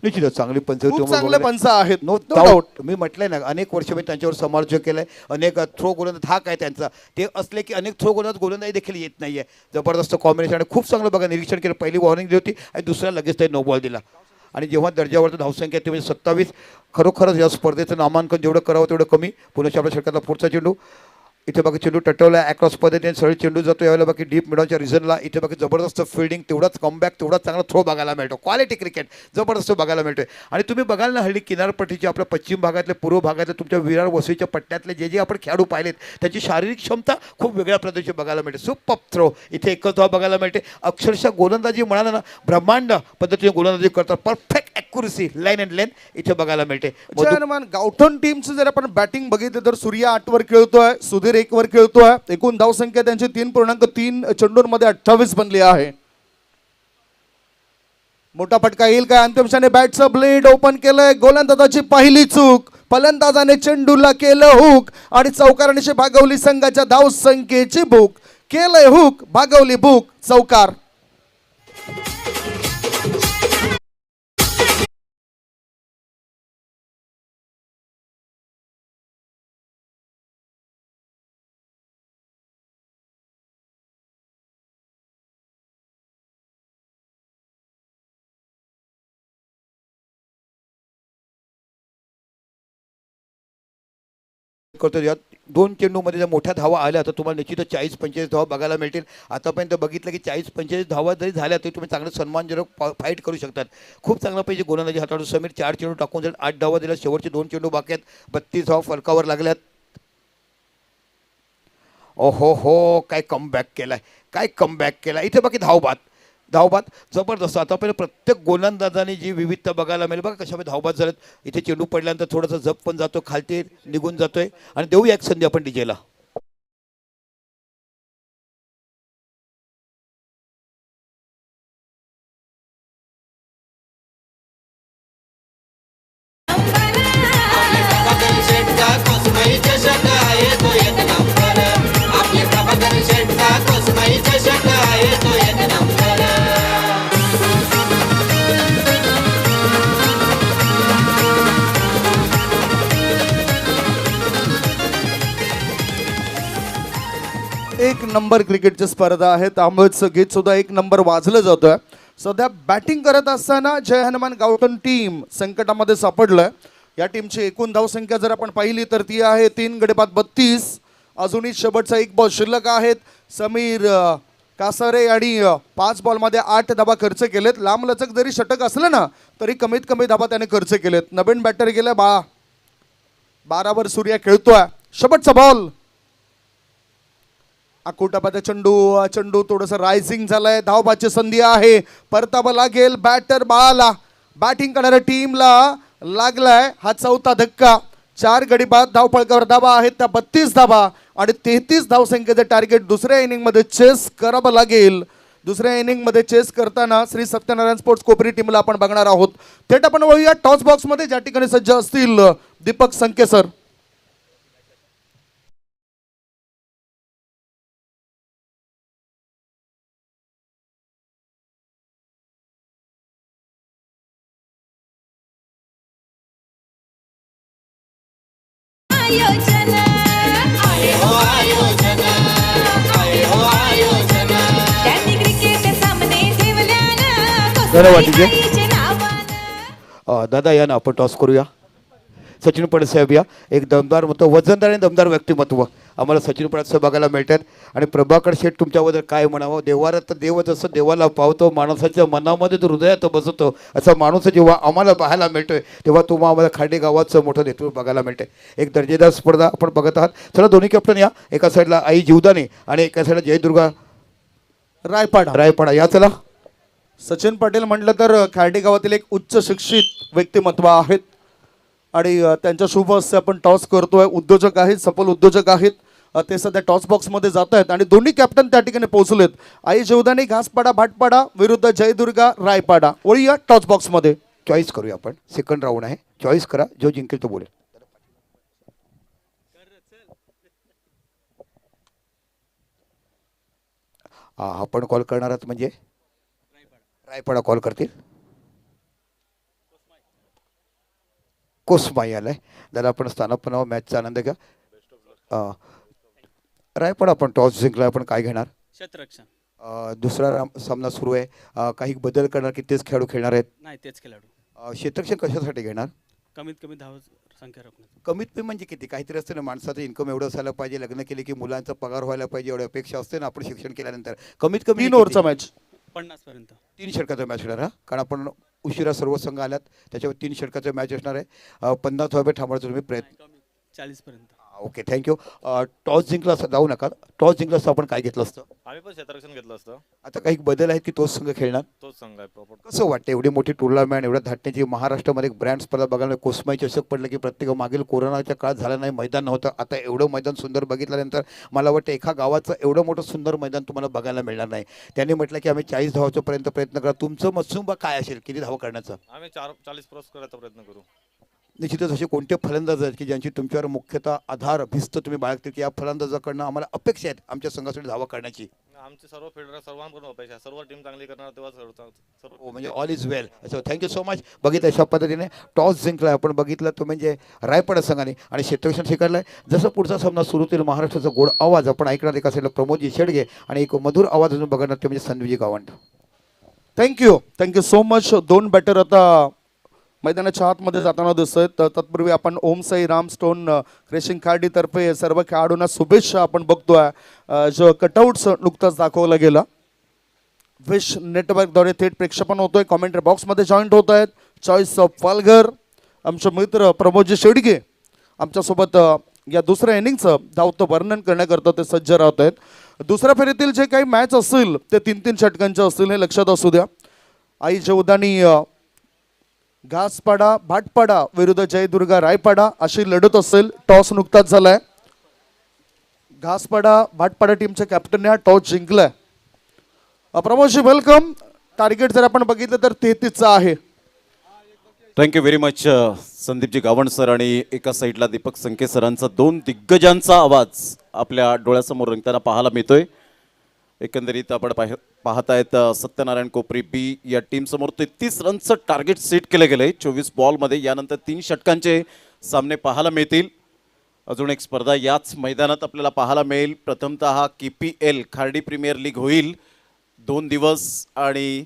निश्चितच चांगली पंच होती. खूप चांगले पंच आहेत, नो नो डाऊट. डाऊट. मी म्हटलंय ना, अनेक वर्ष मी त्यांच्यावर समालोचन केलंय. अनेक थ्रो गोलंदाज धाक आहे त्यांचा, ते असले की अनेक थ्रो गोलंदाजी देखील येत नाहीये. जबरदस्त कॉम्बिनेशन आणि खूप चांगलं बघा निरीक्षण केलं. पहिली वॉर्निंग दिली होती आणि दुसऱ्या लगेच ते नो बॉल दिला. आणि जेव्हा दर्जावरती धावसंख्या ती म्हणजे 27, खरोखरच या स्पर्धेचं नामांकन जेवढं करावं तेवढं कमी. पुण्याच्या आपल्या षटकातला पुढचा चेंडू, इथे बाकी चेंडू टटवला ॲक्रॉस पद्धतीने सरळ चेंडू जातो. यावेळेला बाकी डीप मिडॉनच्या रिझनला इथे बाकी जबरदस्त फिल्डिंग, तेवढाच कमबॅक, तेवढाच चांगला थ्रो बघायला मिळतो. क्वालिटी क्रिकेट जबरदस्त बघायला मिळतोय. आणि तुम्ही बघाल ना, हल्ली किनारपट्टीचे आपल्या पश्चिम भागातले, पूर्व भागातले, तुमच्या विरार वसईच्या पट्ट्यातले जे आपण खेळाडू पाहिलेत त्यांची शारीरिक क्षमता खूप वेगळ्या प्रकारची बघायला मिळते. सुपर थ्रो इथे एकच धाव बघायला मिळते. अक्षरशः गोलंदाजी म्हणाला ना, ब्रह्मांड पद्धतीने गोलंदाजी करतात. परफेक्ट ॲक्युरसी, लाईन अँड लेन इथे बघायला मिळते. गावठण टीमचं जर आपण बॅटिंग बघितलं तर सूर्या 8 वर खेळतोय, सुधीर 1 वर खेळतोय. एकूण धावसंख्या त्यांची 3.3 चेंडूंमध्ये 28 बनली आहे. मोठा फटका येईल काय? अंतिम क्षणी बॅटचं ब्लेड ओपन केलंय. गोलंदाजाची पहिली चूक, फलंदाजाने चेंडूला केलं हुक आणि चौकारांशी भागवली संघाच्या धावसंख्येची भूक. केलंय हुक, भागवली भूक, चौकार. करतो. यात 2 चेंडूमध्ये जर मोठ्या धावा आल्या तर तुम्हाला निश्चितच 40-45 धावा बघायला मिळतील. आतापर्यंत बघितलं की 40-45 धावा जरी झाल्या तरी तुम्ही चांगलं सन्मानजनक फाईट करू शकतात. खूप चांगला पाहिजे गोलंदाजी हाताळून समीर 4 चेंडू टाकून जर 8 धावा दिल्या. शेवटचे 2 चेंडू बाकी आहेत. 32 धावा फलकावर लागल्यात. ओहो हो, काय कमबॅक केलाय, काय कमबॅक केला. इथे बाकी धावबाद जबरदस्त. आतापर्यंत प्रत्येक गोलंदाजाने जी विविधता बघायला मिळेल बघा कशामध्ये धावबाद झालेत. इथे चेंडू पडल्यानंतर थोडासा जप पण जातो, खालती निघून जातोय. आणि देऊया एक संधी आपण डीजेला. एक नंबर क्रिकेटची स्पर्धा आहे, त्यामुळेच गीत सुद्धा एक नंबर वाजलं जातोय. सध्या बॅटिंग करत असताना जय हनुमान गावठण टीम संकटामध्ये सापडलंय. या टीमची एकूण धावसंख्या जर आपण पाहिली तर ती आहे 3 गडी बाद 32. अजूनही शेवटचा 1 बॉल शिल्लक आहेत. समीर कासारे आणि 5 बॉलमध्ये 8 धाबा खर्च केलेत. लांब लचक जरी षटक असलं ना तरी कमीत कमी धाबा त्याने खर्च केलेत. नवीन बॅटर गेले 12 वर सूर्या खेळतोय. शेवटचा बॉल, अकोटापाचा चेंडू थोडंसं रायझिंग झालंय. धावबाची संधी आहे, परतावा लागेल. बॅटर बाळाला, बॅटिंग करणाऱ्या टीमला लागलाय हा 4था धक्का. 4 गडी बाद धावफलकावर धाबा आहेत त्या 32 धाबा आणि 33 धावसंख्येचं टार्गेट दुसऱ्या इनिंगमध्ये चेस करावं लागेल. दुसऱ्या इनिंगमध्ये चेस करताना श्री सत्यनारायण स्पोर्ट्स कोपरी टीमला आपण बघणार आहोत. थेट आपण वळूया टॉस बॉक्समध्ये, ज्या ठिकाणी सज्ज असतील दीपक संके सर. दादा या ना आपण टॉस करूया. सचिन पडे साहेब या, एक दमदार मत, वजनदार आणि दमदार व्यक्तिमत्व आम्हाला सचिन पडे साहेब बघायला मिळतात. आणि प्रभाकर शेठ तुमच्याबद्दल काय म्हणावं. देवाला तर देव जसं देवाला पावतो, माणसाच्या मनामध्ये तो हृदयात बसतो, असा माणूस जेव्हा आम्हाला पाहायला मिळतोय तेव्हा तुम्हाला आम्हाला खांडे गावाचं मोठं नेतृत्व बघायला मिळते. एक दर्जेदार स्पर्धा आपण बघत आहात. चला दोन्ही कॅप्टन या. एका साईडला आई जीवदाने आणि एका साईडला जयदुर्गा रायपाडा या. चला. सचिन पाटील म्हटलं तर खार्डी गावातील एक उच्च शिक्षित व्यक्तिमत्व आहेत आणि त्यांच्या शुभ हस्ते आपण टॉस करतोय. उद्योजक आहेत, सफल उद्योजक आहेत ते सध्या टॉस बॉक्समध्ये जात आहेत आणि दोन्ही कॅप्टन त्या ठिकाणी पोहोचलेत. आई जेवदानी घासपाडा भाटपाडा विरुद्ध जयदुर्गा रायपाडा. वळूया टॉस बॉक्समध्ये. चॉईस करूया आपण. सेकंड राऊंड आहे, चॉईस करा, जो जिंकेल तो बोलेल. आपण कॉल करणार आहात म्हणजे रायपाडा कॉल करतील. कोसमाई आलाय. दादा आपण स्थानापन्न मॅचचा आनंद घ्या. रायपाडा आपण टॉस जिंकला, आपण काय घेणार? क्षेत्ररक्षण. दुसरा सामना सुरू आहे. काही बदल करणार की तेच खेळाडू खेळणार आहेत? नाही, तेच खेळाडू. क्षेत्ररक्षण कशासाठी घेणार? कमीत कमी धाव संख्या राखण्याचं. कमीत कमी म्हणजे किती? काहीतरी असते ना, माणसाचं इन्कम एवढं असायला पाहिजे, लग्न केले की मुलांचा पगार व्हायला पाहिजे, एवढी अपेक्षा असते ना आपण शिक्षण केल्यानंतर. कमीत कमी 3 ओव्हरचा मॅच. 50 पर्यंत. 3 षटकाचा मॅच होणार. हा, कारण आपण उशिरा सर्व संघ आल्यात, त्याच्यावर 3 षटकाचा मॅच असणार आहे. 50 धावे थांबवायचा तुम्ही प्रयत्न. कमी 40 पर्यंत. Okay, thank you. टॉस जिंकला असं जाऊ नका. टॉस जिंकला असतं आपण काय घेतलं असतं? आम्ही पण क्षेत्ररक्षण घेतलं असतं. आता काही बदल आहेत की तोच संघ खेळणार? तोच संघ आहे प्रॉपर. कसं वाटतं एवढी मोठी टुर्नामेंट, एवढ्या धाटण्याची महाराष्ट्रामध्ये एक ब्रँड स्पर्धा बघायला कोसमाई चषक पडलं की प्रत्येक मागील कोरोनाच्या काळात झाला नाही, मैदान नव्हतं. आता एवढं मैदान सुंदर बघितल्यानंतर मला वाटतं एका गावाचं एवढं मोठं सुंदर मैदान तुम्हाला बघायला मिळणार नाही. त्यांनी म्हटलं की आम्ही 40 धावाच्या पर्यंत प्रयत्न करा. तुमचं मत्सुंबा काय असेल, किती धावा करण्याचं? आम्ही 40 क्रॉस करायचा प्रयत्न करू. निश्चितच असे कोणते फलंदाज आहेत की ज्यांची तुमच्यावर मुख्यतः आधार भिस्त तुम्ही बाळगते की या फलंदाजाकडनं आम्हाला अपेक्षा आहेत आमच्या संघासाठी धावा करण्याची? आमचे सर्व फिल्डर सर्वांकडून अपेक्षा, सर्व टीम चांगली करणार तेव्हा सर्व. हो, म्हणजे ऑल इज वेल. असं थँक्यू सो मच. बघितलं अशा पद्धतीने टॉस जिंकला आपण, बघितलं तो म्हणजे रायपाडा संघाने आणि क्षेत्ररक्षण स्वीकारलं आहे. जसं पुढचा सामना सुरू होतील महाराष्ट्राचा गोड आवाज आपण ऐकणार. एका साईडला प्रमोदजी शेडगे आणि एक मधुर आवाज अजून बघणार ते म्हणजे Sandeepji Gawand. Thank you so much. 2 batter आता मैदानाच्या आतमध्ये जाताना दिसत आहेत. तत्पूर्वी आपण ओम साई राम स्टोन क्रेशिंग तर्फे सर्व खेळाडूंना शुभेच्छा आपण बघतोय. जो कटआउट्स नुकताच दाखवला गेला, विश नेटवर्कद्वारे थेट प्रेक्षेपण होतोय. कॉमेंट्री बॉक्समध्ये जॉईंट होत आहेत चॉईस ऑफ पालघर आमचे मित्र प्रमोदजी शेडगे आमच्यासोबत या दुसऱ्या इनिंगचं धावतं वर्णन करण्याकरता ते सज्ज राहत आहेत. दुसऱ्या फेरीतील जे काही मॅच असतील ते 3-3 षटकांचे असतील हे लक्षात असू द्या. आई जेवदानी घासपाडा भाटपाडा विरुद्ध जयदुर्गा रायपाडा अशी लढत असेल. टॉस नुकताच झालाय. घासपाडा भाटपाडा टीमच्या कॅप्टनने हा टॉस जिंकलाय. प्रमोदजी वेलकम. टार्गेट जर आपण बघितलं तर 33चं आहे. Thank you very much Sandeepji Gawand sir. आणि एका साईडला दीपक संके सरांचा 2 दिग्गजांचा आवाज आपल्या डोळ्यासमोर रंगताना पाहायला मिळतोय. एकंदरीत आपण पाहतायत सत्यनारायण कोपरी बी या टीमसमोर 33 रनचं टार्गेट सेट केलं गेलं आहे 24 बॉलमध्ये. यानंतर 3 षटकांचे सामने पाहायला मिळतील. अजून एक स्पर्धा याच मैदानात आपल्याला पाहायला मिळेल. प्रथमतः KPL खार्डी प्रीमियर लीग होईल 2 दिवस आणि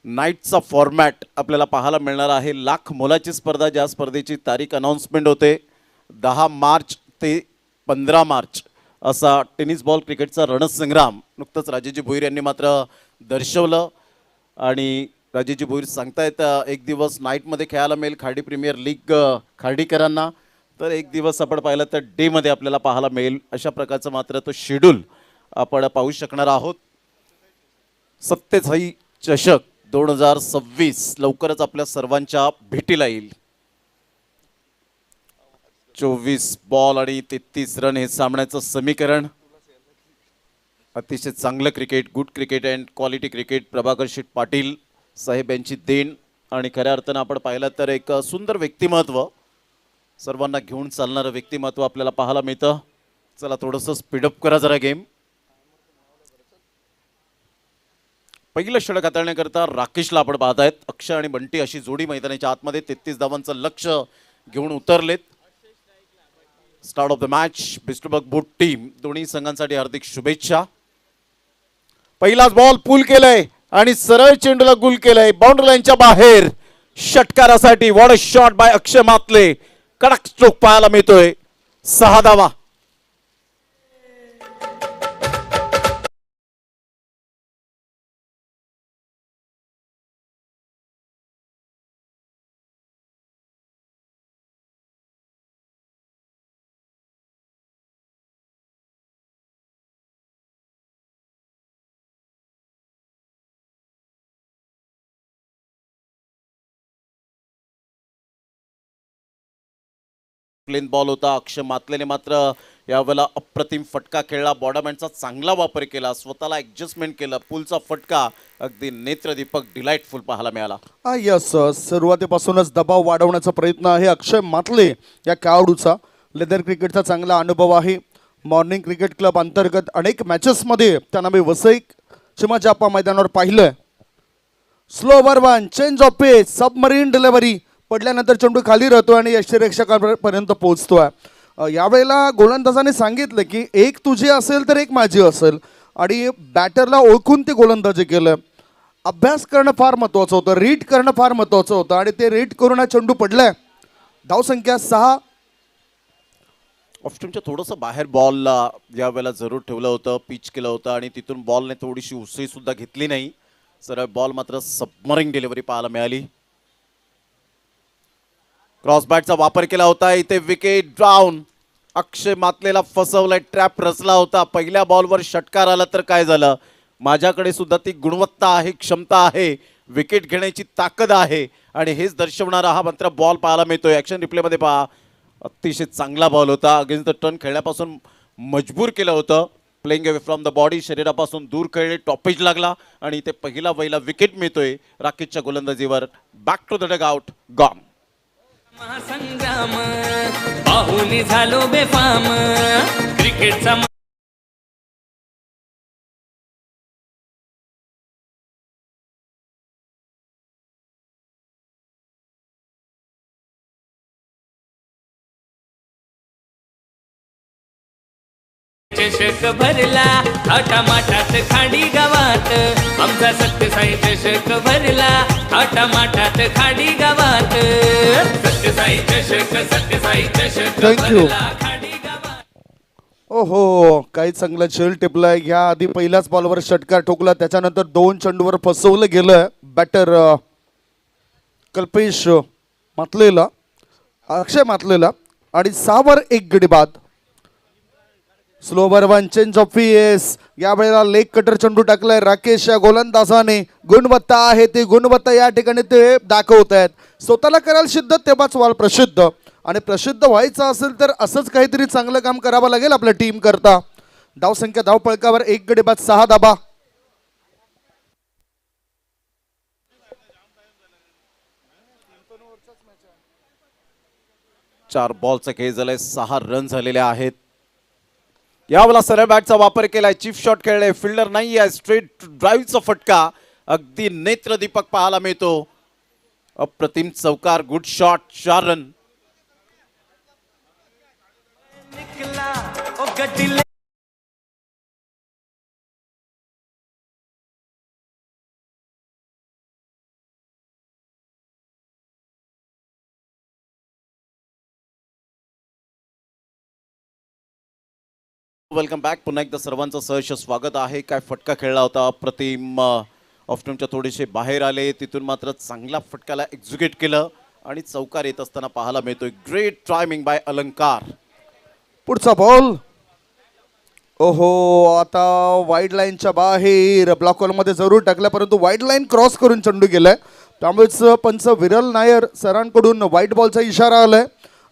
नाईटचा फॉर्मॅट आपल्याला पाहायला मिळणार आहे. लाख मोलाची स्पर्धा, ज्या स्पर्धेची तारीख अनाऊन्समेंट होते 10 मार्च ते 15 मार्च असा टेनिस बॉल क्रिकेटचा रणसंग्राम नुकतंच राजेजी भोईर यांनी मात्र दर्शवलं. आणि राजेजी भोईर सांगतायत एक दिवस नाईटमध्ये खेळायला मिळेल खार्डी प्रीमियर लीग खार्डीकरांना, तर एक दिवस आपण पाहिलं तर डेमध्ये आपल्याला पाहायला मिळेल. अशा प्रकारचं मात्र तो शेड्यूल आपण पाहू शकणार आहोत. सत्तेचाळी चषक 2026 लवकरच आपल्या सर्वांच्या भेटीला येईल. 24 बॉल आणि 33 रन हे सामन्याचं समीकरण. अतिशय चांगलं cricket, good cricket and quality cricket. Prabhakar Sheth Patil साहेब यांची देण आणि खऱ्या अर्थानं आपण पाहिलं तर एक सुंदर व्यक्तिमत्व, सर्वांना घेऊन चालणारं व्यक्तिमत्व आपल्याला पाहायला मिळतं. चला थोडंसं स्पीडअप करा जरा गेम. पहिलं षटक हाताळण्याकरता राकेशला आपण पाहतायत. अक्षय आणि बंटी अशी जोडी मैदानाच्या आतमध्ये 33 धावांचं लक्ष घेऊन उतरलेत. Start of the match best of both team. दोन्ही संघांसाठी हार्दिक शुभेच्छा. पहिलाच बॉल पूल केलाय आणि सरळ चेंडूला गुल केलाय बाउंड्री लाईनच्या बाहेर षटकारासाठी. व्हॉट अ शॉट बाय अक्षय मातले. कडक स्ट्रोक पाहायला मिळतोय. 6 धावा. प्लेन बॉल होता. अक्षय मातलेने मात्र यावेळेला अप्रतिम फटका खेळला, बॉडमॅनचा चांगला वापर केला, स्वतःला ॲडजस्टमेंट केलं, पुलचा फटका अगदी नेत्रदीपक डिलाइटफुल पाहायला मिळाला. यस, सुरुवातीपासूनच दबाव वाढवण्याचा प्रयत्न आहे अक्षय मातले या खेळाडूचा. लेदर क्रिकेटचा चांगला अनुभव आहे. मॉर्निंग क्रिकेट क्लब अंतर्गत अनेक मॅचेसमध्ये त्यांना मी वसई चिमाजापा मैदानावर पाहिलं. Slow over one, change of pace, submarine delivery, पडल्यानंतर चेंडू खाली राहतो आणि यष्टिरक्षकापर्यंत पोहोचतोय. यावेळेला गोलंदाजाने सांगितलं की एक तुझी असेल तर एक माझी असेल आणि बॅटरला ओळखून ते गोलंदाजी केलं. अभ्यास करणं फार महत्त्वाचं होतं, रीड करणं फार महत्त्वाचं होतं आणि ते रीड करून हा चेंडू पडलाय. धावसंख्या 6. ऑफस्टमच्या थोडंसं बाहेर बॉलला यावेळेला जरूर ठेवलं होतं, पिच केलं होतं आणि तिथून बॉलने थोडीशी उसळी सुद्धा घेतली नाही. सरळ बॉल मात्र सबमरिंग डिलिव्हरी पाहायला मिळाली. क्रॉस बॅटचा वापर केला होता, इथे विकेट डाऊन. अक्षय मातलेला फसवलाय, ट्रॅप रचला होता. पहिल्या बॉलवर षटकार आला तर काय झालं, माझ्याकडे सुद्धा ती गुणवत्ता आहे, क्षमता आहे, विकेट घेण्याची ताकद आहे आणि हेच दर्शवणारा हा मात्र बॉल पाहायला मिळतोय. ॲक्शन रिप्लेमध्ये पहा, अतिशय चांगला बॉल होता. अगेन्स्ट द टर्न खेळण्यापासून मजबूर केलं होतं. Playing away from the body, शरीरापासून दूर खेळणे, टॉपेज लागला आणि इथे पहिला विकेट मिळतोय राकेशच्या गोलंदाजीवर. Back to the dugout, gone. महासंग्राम पाहुणी झालो बेफाम क्रिकेटचा चषक भरला थाटामाटात खाडी गावात आमचा सत्यसाई चषक भरला थाटामाटात खाडी गावात सत्यसाई चषक Thank you. भरला खाडी गावात. ओहो, काही चांगलं झेल टिपलाय. ह्या आधी पहिल्याच बॉलवर षटकार ठोकला, त्याच्यानंतर 2 चेंडूवर फसवलं गेलं बॅटर कल्पेश मातलेला, अक्षय मातलेला आणि 6 एक गडी बाद. Slow over one, change of pace. या वेळेला लेग कटर चेंडू टाकलाय राकेश या गोलंदाजाने. गुणवत्ता आहे, ती गुणवत्ता या ठिकाणी ते दाखवत आहेत. स्वतःला कराल सिद्ध तेव्हाच व्हाल प्रसिद्ध आणि प्रसिद्ध व्हायचं असेल तर असंच काहीतरी चांगलं काम करावं लागेल आपल्या टीम करता. धावसंख्या धावपळकावर 1 गडी बाद, 6 धाबा. चार बॉलचा खेळ झालाय, 6 रन झालेले आहेत. यावेळेला सरळ बॅटचा वापर केलाय, चिप शॉट खेळले, फिल्डर नाही आहे, स्ट्रेट ड्राईव्हचा फटका अगदी नेत्रदीपक पाहायला मिळतो. अप्रतिम चौकार, गुड शॉट, 4 रन. निकला ओ गड्डी वेलकम बॅक. पुन्हा एकदा सर्वांचं सहर्ष स्वागत आहे. काय फटका खेळला होता, अप्रतिम. ऑफस्टमच्या थोडेसे बाहेर आले, तिथून मात्र चांगला फटकाला एक्झिक्यूट केलं आणि चौकार येत असताना पाहायला मिळतोय. ग्रेट टायमिंग बाय अलंकार. पुढचा बॉल. ओहो, आता वाईड लाईनच्या बाहेर ब्लॉक मध्ये जरूर टाकला, परंतु वाईड लाईन क्रॉस करून चेंडू गेलाय. त्यामुळेच पंच विरल नायर सरांकडून व्हाईट बॉलचा इशारा आलाय.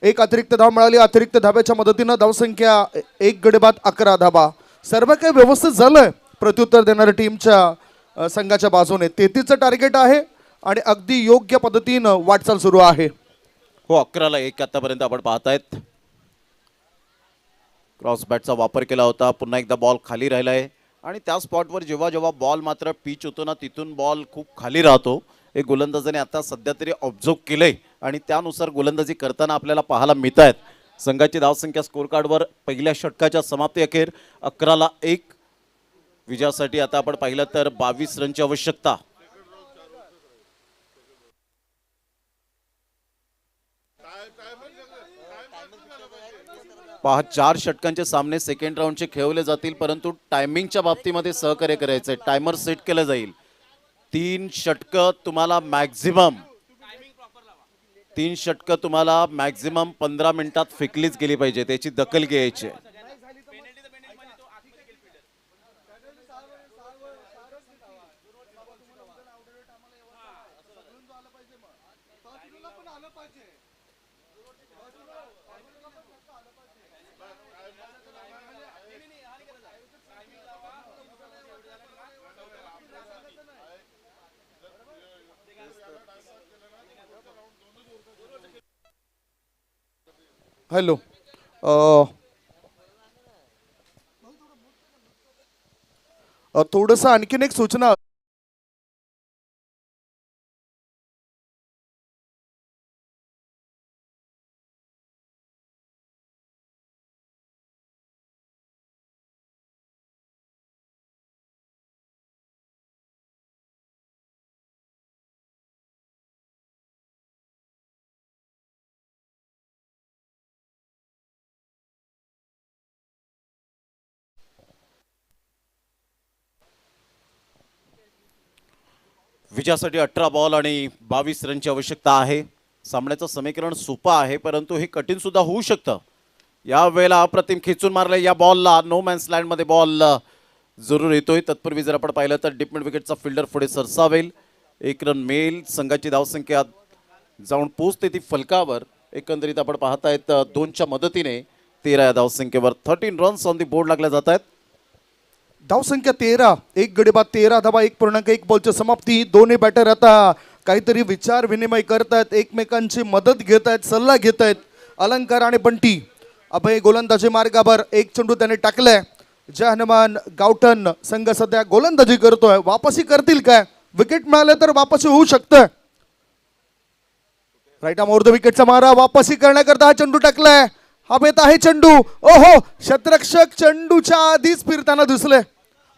1 अतिरिक्त धाव मिळाली. अतिरिक्त धाब्याच्या मदतीनं धावसंख्या 1 गडी बाद, 11 धाबा. सर्व काही व्यवस्थित झालंय प्रत्युत्तर देणाऱ्या टीमच्या संघाच्या बाजूने. 33चं टार्गेट आहे आणि अगदी योग्य पद्धतीनं वाटचाल सुरू आहे. हो, 11ला 1 आतापर्यंत आपण पाहतायत. क्रॉस बॅटचा वापर केला होता. पुन्हा एकदा बॉल खाली राहिलाय आणि त्या स्पॉटवर जेव्हा बॉल मात्र पिच होतो ना, तिथून बॉल खूप खाली राहतो. एक गोलंदाजाने आता सध्या तरी ऑब्झर्व केलंय आणि त्यानुसार गोलंदाजी करताना आपल्याला पाहायला मिळत आहेत. संघाची धावसंख्या स्कोर कार्डवर पहिल्या षटकाच्या समाप्ती अखेर 11ला 1. विजयासाठी आता आपण पाहिलं तर 22 रनची आवश्यकता. पहा, 4 षटकांचे सामने सेकंड राऊंडचे खेळवले जातील, परंतु टायमिंगच्या बाबतीमध्ये सहकार्य करायचंय. टायमर सेट केलं जाईल. 3 षटकं तुम्हाला मॅक्झिमम 15 मिनिटात फेकलीच गेली पाहिजे, त्याची दखल घ्यायची. हॅलो थोडंसं आणखीन एक सूचना. विजयासाठी 18 बॉल आणि 22 रनची आवश्यकता आहे. सामन्याचं समीकरण सोपं आहे, परंतु हे कठीण सुद्धा होऊ शकतं. या वेळेला अप्रतिम खेचून मारले या बॉलला. नो मॅन्स लँडमध्ये बॉल जरूर येतोय. तत्पूर्वी जर आपण पाहिलं तर डिप मिड विकेटचा फिल्डर पुढे सरसावेल. 1 रन मिळेल. संघाची धावसंख्या जाऊन पोचते ती फलकावर. एकंदरीत आपण पाहतायत 2च्या मदतीने 13 या धावसंख्येवर 13 रन्स ऑन दी बोर्ड लागल्या जात आहेत. धावसंख्या 13, एक गडी बाद 13 धावा, 1.1 बॉलची समाप्ती. दोन्ही बॅटर आता काहीतरी विचार विनिमय करतायत, एकमेकांची मदत घेत आहेत, सल्ला घेत आहेत. अलंकार आणि बंटी. अभय गोलंदाजी मार्गावर. एक चेंडू त्याने टाकलाय. जय हनुमान गावठण संघ सध्या गोलंदाजी करतोय. वापसी करतील काय? विकेट मिळाले तर वापसी होऊ शकतं. राईट आर्म ओव्हर द विकेटचा मारा. वापसी करण्याकरता हा चेंडू टाकलाय. हवेत आहे चेंडू. ओहो, शतरक्षक चेंडूच्या आधीच फिरताना दिसले.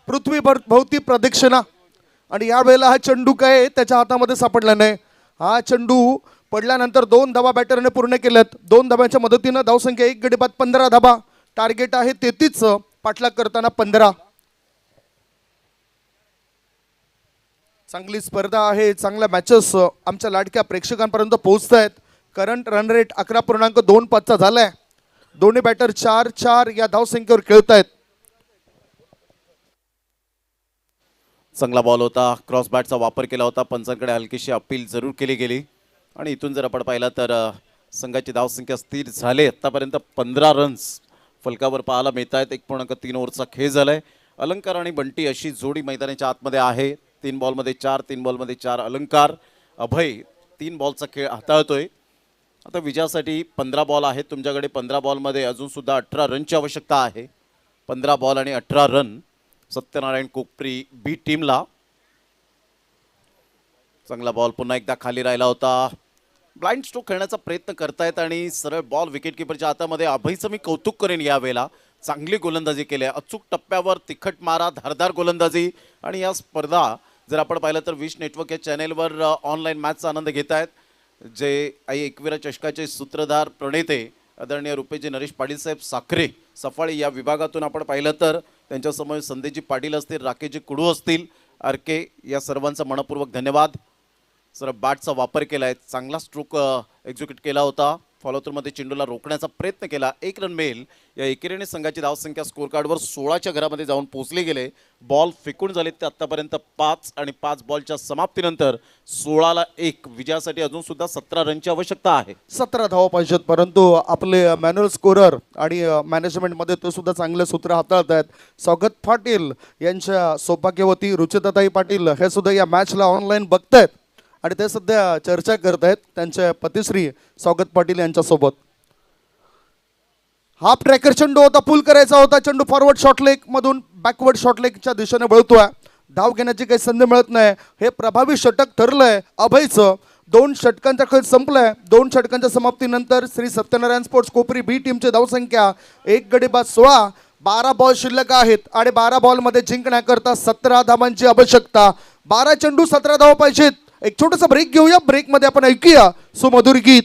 पृथ्वी भोवती प्रदक्षिणा. आणि यावेळेला हा चेंडू काय त्याच्या हातामध्ये सापडला नाही. हा चेंडू पडल्यानंतर 2 धावा बॅटरने पूर्ण केल्यात. 2 धाब्यांच्या मदतीनं धावसंख्या 1 गडी बाद 15 धाबा. टार्गेट आहे 33, पाठलाग करताना 15. चांगली स्पर्धा आहे. चांगल्या मॅचेस आमच्या लाडक्या प्रेक्षकांपर्यंत पोहोचत आहेत. करंट रन रेट 11.25 झालाय. दोन्ही बॅटर 4-4 या धावसंख्येवर खेळतायत. चांगला बॉल होता. क्रॉस बॅटचा वापर केला होता. पंचांकडे हलकीशी अपील जरूर केली गेली. आणि इथून जर आपण पाहिलं तर संघाची धावसंख्या स्थिर झाले. आत्तापर्यंत 15 रन्स फलकावर पाहायला मिळत आहेत. 1.3 ओव्हरचा खेळ झालाय. अलंकार आणि बंटी अशी जोडी मैदानाच्या आतमध्ये आहे. 3 बॉलमध्ये 4, 3 बॉलमध्ये 4 अलंकार. अभय 3 बॉलचा खेळ हाताळतोय. आता विजयासाठी 15 बॉल आहेत तुमच्याकडे. 15 बॉलमध्ये अजून सुद्धा 18 रनची आवश्यकता आहे. 15 बॉल आणि 18 रन सत्यनारायण कोकप्री बी टीमला. चांगला बॉल पुन्हा एकदा खाली राहिला होता. ब्लाइंड स्ट्रोक खेळण्याचा प्रयत्न करतायत आणि सरळ बॉल विकेटकीपरच्या हातामध्ये. अभयचं मी कौतुक करेन यावेळेला. चांगली गोलंदाजी केली आहे. अचूक टप्प्यावर तिखट मारा, धारदार गोलंदाजी. आणि या स्पर्धा जर आपण पाहिलं तर विश नेटवर्क या चॅनेलवर ऑनलाईन मॅचचा आनंद घेत आहेत. जे आई एकविरा चषकाचे सूत्रधार प्रणेते आदरणीय रुपेजी नरेश पाटील साहेब साखरे सफाळी या विभागातून आपण पाहिलं तर त्यांच्यासमोर संदेशजी पाटील असतील, राकेशजी कुडू असतील, आरके, या सर्वांचा मनपूर्वक धन्यवाद. सर बॅटचा वापर केला आहे. चांगला स्ट्रोक एक्झिक्यूट केला होता. फॉलोथ्रूमध्ये चेंडूला रोखण्याचा प्रयत्न केला. 1 रन मिळेल. या एकेरीने संघाची धावसंख्या स्कोर कार्डवर 16च्या घरामध्ये जाऊन पोहोचले गेले. बॉल फेकून झालेत ते आत्तापर्यंत 5 आणि 5 बॉलच्या समाप्तीनंतर 16ला 1. विजयासाठी अजून सुद्धा 17 रनची आवश्यकता आहे. 17 धावा पाहिजेत. परंतु आपले मॅन्युअल स्कोरर आणि मॅनेजमेंटमध्ये ते सुद्धा चांगले सूत्र हाताळत आहेत. स्वागत पाटील यांच्या सौभाग्यवती रुचिताताई पाटील हे सुद्धा या मॅचला ऑनलाईन बघतायत आणि ते सध्या चर्चा करत आहेत त्यांच्या पतिश्री स्वागत पाटील यांच्यासोबत. हाफ ट्रॅकर चेंडू होता. पुल करायचा होता. चेंडू फॉरवर्ड शॉर्टलेग मधून बॅकवर्ड शॉर्टलेगच्या दिशेने वळतोय. धाव घेण्याची काही संधी मिळत नाही. हे प्रभावी षटक ठरलंय अभयचं. 2 षटकांचा खेळ संपलाय. 2 षटकांच्या समाप्तीनंतर श्री सत्यनारायण स्पोर्ट्स कोपरी बी टीमची धावसंख्या 1 गडी बाद 16. 12 बॉल शिल्लक आहेत आणि 12 बॉलमध्ये जिंकण्याकरता 17 धावांची आवश्यकता. 12 चेंडू 17 धावा पाहिजेत. एक छोटासा ब्रेक घेऊया. ब्रेकमध्ये आपण ऐकूया सुमधुर गीत.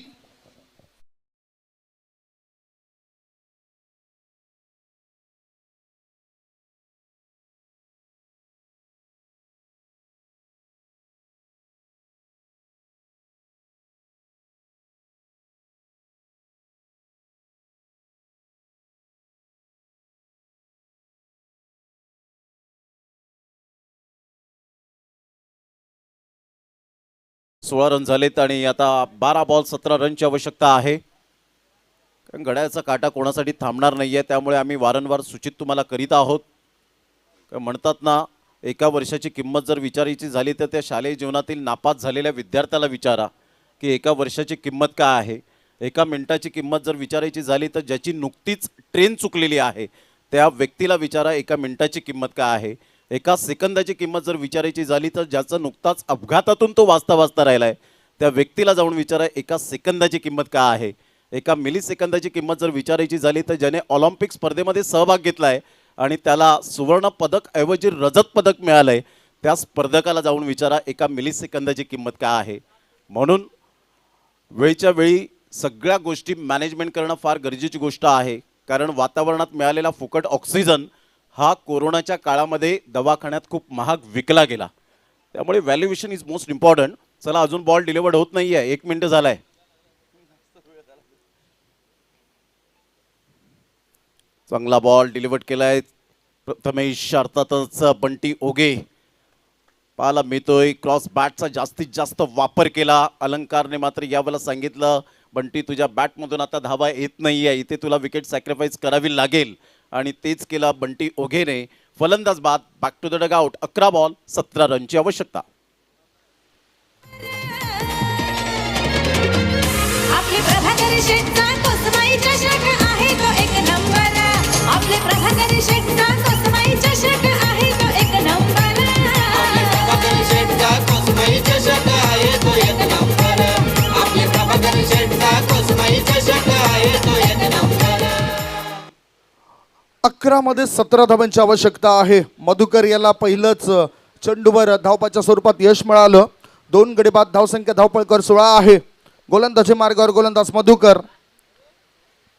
सोळा रन झालेत आणि आता 12 बॉल 17 रनची आवश्यकता आहे. कारण घड्याळाचा काटा कोणासाठी थांबणार नाही आहे. त्यामुळे आम्ही वारंवार सूचित तुम्हाला करीत आहोत. म्हणतात ना, एका वर्षाची किंमत जर विचारायची झाली तर त्या शालेय जीवनातील नापास झालेल्या विद्यार्थ्याला विचारा की एका वर्षाची किंमत काय आहे. एका मिनिटाची किंमत जर विचारायची झाली तर ज्याची नुकतीच ट्रेन चुकलेली आहे त्या व्यक्तीला विचारा एका मिनिटाची किंमत काय आहे. एका सेकंदाची किंमत जर विचारायची झाली तर ज्याचा नुकताच अपघातातून तो वाचता वाचता राहिलाय त्या व्यक्तीला जाऊन विचारा एका सेकंदाची किंमत काय आहे. एका मिली सेकंदाची किंमत जर विचारायची झाली तर ज्याने ऑलिम्पिक स्पर्धेमध्ये सहभाग घेतलाय आणि त्याला सुवर्ण पदक ऐवजी रजत पदक मिळालंय त्या स्पर्धकाला जाऊन विचारा एका मिली सेकंदाची किंमत काय आहे. म्हणून वेळच्या वेळी सगळ्या गोष्टी मॅनेजमेंट करणं फार गरजेची गोष्ट आहे. कारण वातावरणात मिळालेला फुकट ऑक्सिजन हा कोरोनाच्या काळामध्ये दवाखान्यात खूप महाग विकला गेला. त्यामुळे व्हॅल्युएशन इज मोस्ट इम्पॉर्टंट. चला अजून बॉल डिलिव्हर्ड होत नाही आहे. 1 मिनिट झालाय. चांगला बॉल डिलिव्हर्ड केलाय. प्रथमेश अर्थातच बंटी ओगे पाहायला मिळतोय. क्रॉस बॅटचा जास्तीत जास्त वापर केला. अलंकारने मात्र यावेळेला सांगितलं बंटी तुझ्या बॅटमधून आता धावा येत नाही आहे, इथे तुला विकेट सॅक्रिफाईस करावी लागेल आणि तेच केला बंटी ओघेने. फलंदाज बाद. Back to the dugout. 11 ball 17 रनची आवश्यकता. आपले प्रभाकरी शेठचा कोसमाई चषक आहे तो एक नंबर. आपले प्रभाकरी शेठचा कोसमाई चषक आहे तो एक नंबर. आपले प्रभाकरी शेठचा कोसमाई चषक आहे तो एक नंबर. आपले प्रभाकरी शेठचा कोसमाई चषक आहे तो एक नंबर. 11 मध्ये 17 धावांची आवश्यकता आहे. मधुकर याला पहिलंच चेंडूवर धावपाच्या स्वरूपात यश मिळालं. 2 गडी बाद. धावसंख्या धावपळकर 16 आहे. गोलंदाजी मार्गावर गोलंदाज मधुकर.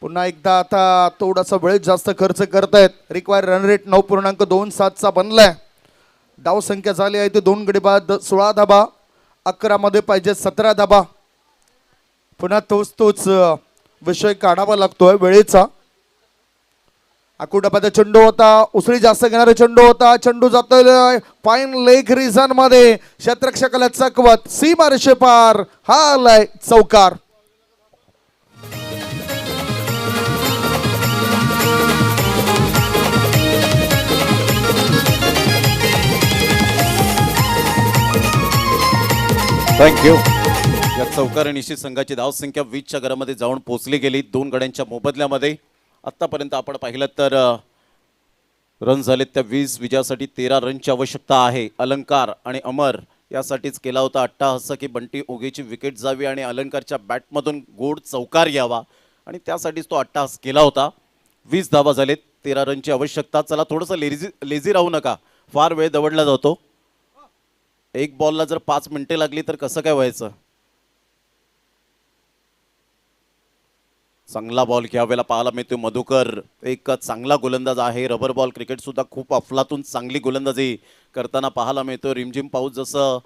पुन्हा एकदा आता थोडासा वेळ जास्त खर्च करतायत. रिक्वायर रन रेट 9.27 बनलाय. धावसंख्या झाली आहे ते 2 गडी बाद 16 धाबा. 11 मध्ये पाहिजे 17 धाबा. पुन्हा तोच विषय काढावा लागतोय वेळेचा. आकुडापाचा चेंडू होता. उसळी जास्त घेणारा चेंडू होता. चेंडू जातोय फाईन लेग रिझन मध्ये. क्षेत्ररक्षकाला चकवत सीमारेषे पार. हा आलाय चौकार. थँक्यू. या चौकार निश्चित संघाची धावसंख्या 20च्या घरामध्ये जाऊन पोहोचली गेली 2 गड्यांच्या मोबदल्यामध्ये. आत्तापर्यंत आपण पाहिलं तर रन झालेत त्या 20. विजयासाठी 13 रनची आवश्यकता आहे. अलंकार आणि अमर यासाठीच केला होता अट्टाहास की बंटी ओगेची विकेट जावी आणि अलंकारच्या बॅटमधून गोड चौकार यावा आणि त्यासाठीच तो अट्टाहास केला होता. 20 धावा झालेत. 13 रनची आवश्यकता. चला थोडंसं लेझी राहू नका. फार वेळ दवडला जातो. एक बॉलला जर 5 मिनिटे लागली तर कसं काय व्हायचं. चांगला बॉल घ्यावेला पाहायला मिळतो. मधुकर एक चांगला गोलंदाज आहे. रबर बॉल क्रिकेट सुद्धा खूप अफलातून चांगली गोलंदाजी करताना पाहायला मिळतो. रिमझिम पाऊस जसं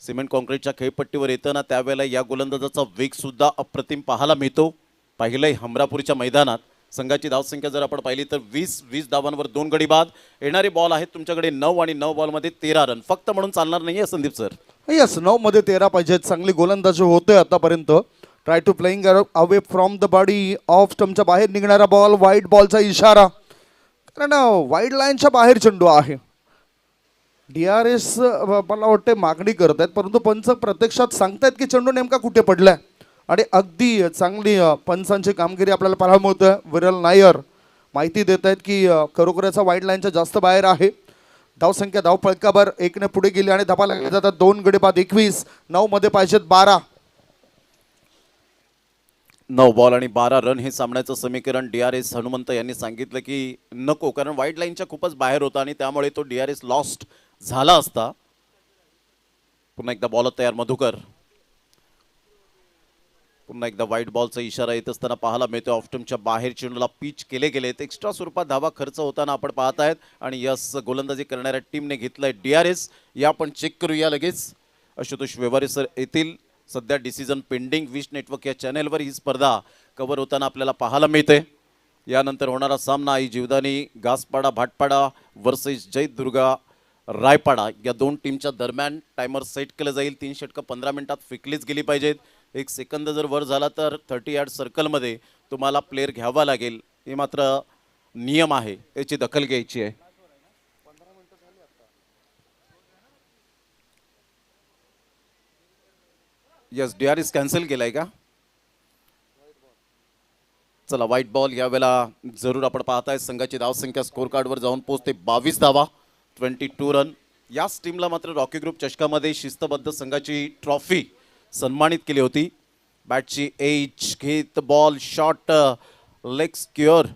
सिमेंट कॉन्क्रीटच्या खेळपट्टीवर येतं ना त्यावेळेला या गोलंदाजाचा वेग सुद्धा अप्रतिम पाहायला मिळतो. पाहिलंय हमरापूरच्या मैदानात. संघाची धावसंख्या जर आपण पाहिली तर 20 धावांवर 2 गडी बाद. येणारे बॉल आहेत तुमच्याकडे 9 आणि 9 बॉलमध्ये 13 रन. फक्त म्हणून चालणार नाहीये संदीप सर. यस 9 मध्ये 13 पाहिजेत. चांगली गोलंदाजी होते आतापर्यंत. Try to playing away from the body off स्टंपच्या बाहेर निघणारा बॉल. वाईड बॉलचा इशारा. कारण वाईड लाईनच्या बाहेर चेंडू आहे. DRS मला वाटते मागणी करत आहेत परंतु पंच प्रत्यक्षात सांगतायत की चेंडू नेमका कुठे पडलाय आणि अगदी चांगली पंचांची कामगिरी आपल्याला पाहायला मिळते. विरल नायर माहिती देत आहेत की खरोखरचा वाईड लाईनच्या जास्त बाहेर आहे. धावसंख्या धावफलकावर 1 ने पुढे गेली आणि धाबा लागले जातात. 2 गडी बाद 21. 9 मध्ये पाहिजेत 12. 9 बॉल आणि 12 रन हे सामन्याचं समीकरण. DRS हनुमंत यांनी सांगितलं की नको कारण वाईड लाईनच्या खूपच बाहेर होता आणि त्यामुळे तो DRS लॉस्ट झाला असता. पुन्हा एकदा बॉल तयार. मधुकर. पुन्हा एकदा वाईट बॉलचा इशारा येत असताना पाहायला मिळतो. ऑफस्टंपच्या बाहेर चेंडूला पिच केले गेलेत. एक्स्ट्रा स्वरूपात धावा खर्च होताना आपण पाहत आहेत आणि यस गोलंदाजी करणाऱ्या टीमने घेतलाय DRS. या आपण चेक करूया लगेच. आशुतोष व्यवहारे सर येतील. सध्या डिसिजन पेंडिंग. विश नेटवर्क या चॅनेलवर ही स्पर्धा कव्हर होताना आपल्याला पाहायला मिळते. यानंतर होणारा सामना आई जीवदानी घासपाडा भाटपाडा वर्सेस जय दुर्गा रायपाडा या 2 टीमच्या दरम्यान. टायमर सेट केलं जाईल. 3 षटकं 15 मिनिटात फेकलीच गेली पाहिजेत. 1 सेकंद जर वर झाला तर 30 यार्ड सर्कलमध्ये तुम्हाला प्लेअर घ्यावा लागेल. हे मात्र नियम आहे. याची दखल घ्यायची आहे. यस DRS कॅन्सल केलाय का. चला व्हाईट बॉल यावेळेला जरूर आपण पाहताय संघाची धावसंख्या स्कोर कार्डवर जाऊन पोहोचते 22 धावा 22 रन. याच टीमला मात्र रॉकी ग्रुप चषकामध्ये शिस्तबद्ध संघाची ट्रॉफी सन्मानित केली होती. बॅटची एज घेत बॉल शॉट लेग स्क्युअर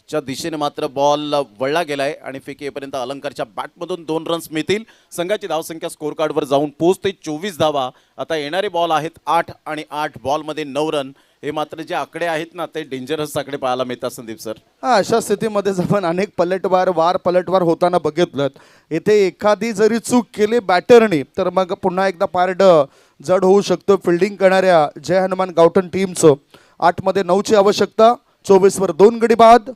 च्या दिशेने मात्र बॉल वळला गेलाय आणि फेकी येईपर्यंत अलंकारच्या बॅटमधून 2 रन्स मिळतील. संघाची धावसंख्या स्कोर कार्डवर जाऊन पोहोचते 24 धावा. आता येणारे बॉल आहेत 8 आणि 8 बॉलमध्ये 9 रन. हे मात्र जे आकडे आहेत ना ते डेंजरस आकडे पाहायला मिळतात संदीप सर. अशा स्थितीमध्ये आपण अनेक पलटवार होताना बघितलं. येथे एखादी जरी चूक केली बॅटरने तर मग पुन्हा एकदा पारड जड होऊ शकतो फिल्डिंग करणाऱ्या जय हनुमान गावठण टीमचं. 8 मध्ये 9ची आवश्यकता. 24 वर 2 गडी बाद.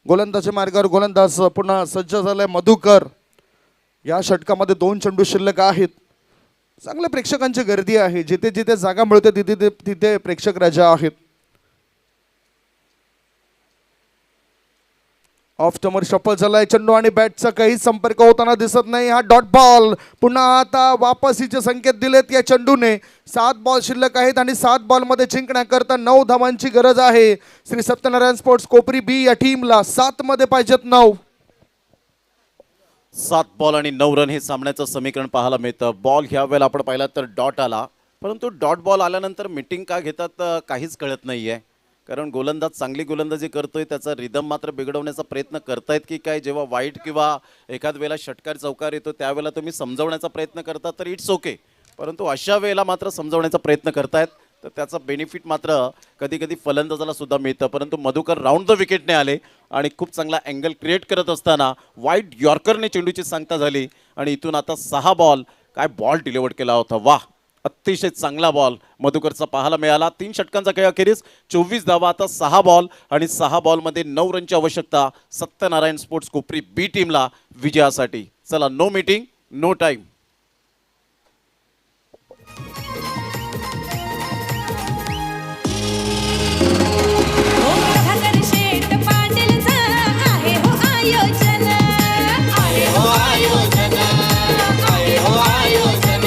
गोलंदाजी मार्गावर गोलंदाज पुन्हा सज्ज झालाय मधुकर. या षटकामध्ये 2 चेंडू शिल्लक आहेत. चांगल्या प्रेक्षकांची गर्दी आहे. जिथे जिथे जागा मिळते तिथे तिथे प्रेक्षक राजा आहेत. ऑफ टमर शफल झालाय चेंडू आणि बॅटचा काही संपर्क होताना दिसत नाही. हा डॉट बॉल. पुन्हा आता वापसीचे संकेत दिलेत या चेंडूने. 7 बॉल शिल्लक आहेत आणि 7 बॉलमध्ये जिंकण्याकरता 9 धावांची गरज आहे. श्री सत्यनारायण स्पोर्ट्स कोपरी बी या टीमला 7 मध्ये पाहिजेत 9. 7 बॉल आणि 9 रन हे सामन्याचं समीकरण पाहायला मिळतं. बॉल ह्या वेळेला आपण पाहिला तर डॉट आला, परंतु डॉट बॉल आल्यानंतर मिटिंग का घेतात काहीच कळत नाही आहे. कारण गोलंदाज चांगली गोलंदाजी करतोय त्याचा रिदम मात्र बिघडवण्याचा प्रयत्न करतायत की काय. जेव्हा वाईट किंवा एखाद वेळेला षटकार चौकार येतो त्यावेळेला तुम्ही समजवण्याचा प्रयत्न करता तर इट्स ओके, परंतु अशा वेळेला मात्र समजवण्याचा प्रयत्न करतायत तर त्याचा बेनिफिट मात्र कधी कधी फलंदाजाला सुद्धा मिळतं. परंतु मधुकर राऊंड द विकेटने आले आणि खूप चांगला अँगल क्रिएट करत असताना वाईट यॉर्करने चेंडूची सांगता झाली आणि इथून आता 6 बॉल. काय बॉल डिलिव्हर्ड केला होता. वाह, अतिशय चांगला बॉल मधुकरचा पाहायला मिळाला. 3 षटकांचा खेळ अखेरीस 24 धावा. आता 6 बॉल आणि 6 बॉलमध्ये 9 रनची आवश्यकता सत्यनारायण स्पोर्ट्स कोपरी बी टीमला विजयासाठी. चला, नो मीटिंग नो टाइम. हो प्रभाकर शेठ पाटीलचं आहे हो आयोजन. आहे हो आयोजन. आहे हो आयोजन.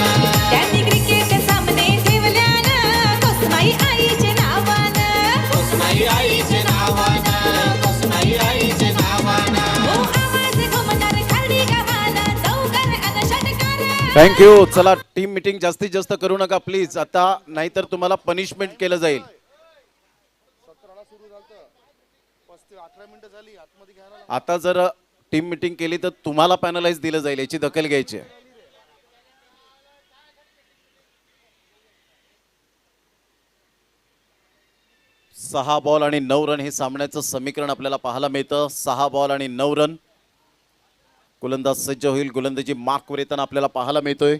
त्यांनी क्रिकेट सामने ठेवल्यानं कोसमाई आईचे नावानं. कोसमाई आईचे नावानं. कोसमाई आईचे नावानं. हो आवाज घुमणार खाडी गावानं. चौकार अन षटकार. थँक्यू. चला, टीम मीटिंग जास्तीत जास्त करू नका प्लीज आता, नाहीतर तुम्हाला पनिशमेंट केलं जाईल. आता जर टीम मीटिंग केली तर तुम्हाला पॅनलाइज दिलं जाईल, याची दखल घ्यायची आहे. सहा बॉल आणि 9 रन हे सामन्याचं समीकरण आपल्याला पाहायला मिळतं. 6 बॉल आणि 9 रन. गोलंदाज सज्ज होईल. गोलंदाजी मार्कवर येताना आपल्याला पाहायला मिळतोय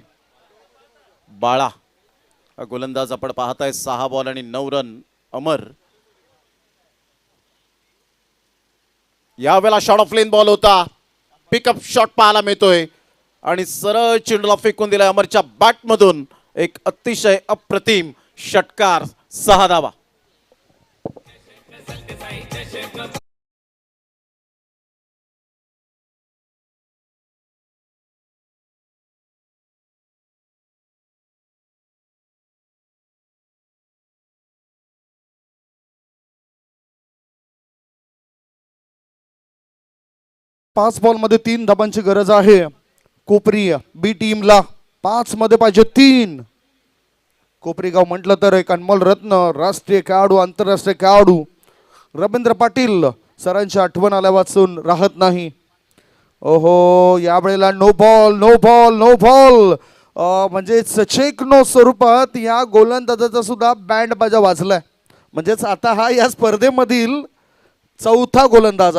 बाळा. हा गोलंदाज आपण पाहताय. 6 बॉल आणि 9 रन. अमर यावेळेला शॉर्ट ऑफ लेन बॉल होता. पिकअप शॉट पाहायला मिळतोय आणि सरळ चेंडूला फेकून दिलाय अमरच्या बॅटमधून. एक अतिशय अप्रतिम षटकार. 6 धावा. पाच बॉलमध्ये 3 धाबांची गरज आहे कोपरी बी टीमला. 5 मध्ये पाहिजे 3. कोपरी गाव म्हटलं तर एक अनमोल रत्न, राष्ट्रीय खेळाडू, आंतरराष्ट्रीय खेळाडू रवींद्र पाटील सरांची आठवण आल्या वाचून राहत नाही. ओहो, यावेळेला no ball no ball no ball म्हणजेच चेक नो स्वरूपात या गोलंदाजाचा सुद्धा बँड बाजा वाजलाय. म्हणजेच आता हा या स्पर्धेमधील चौथा गोलंदाज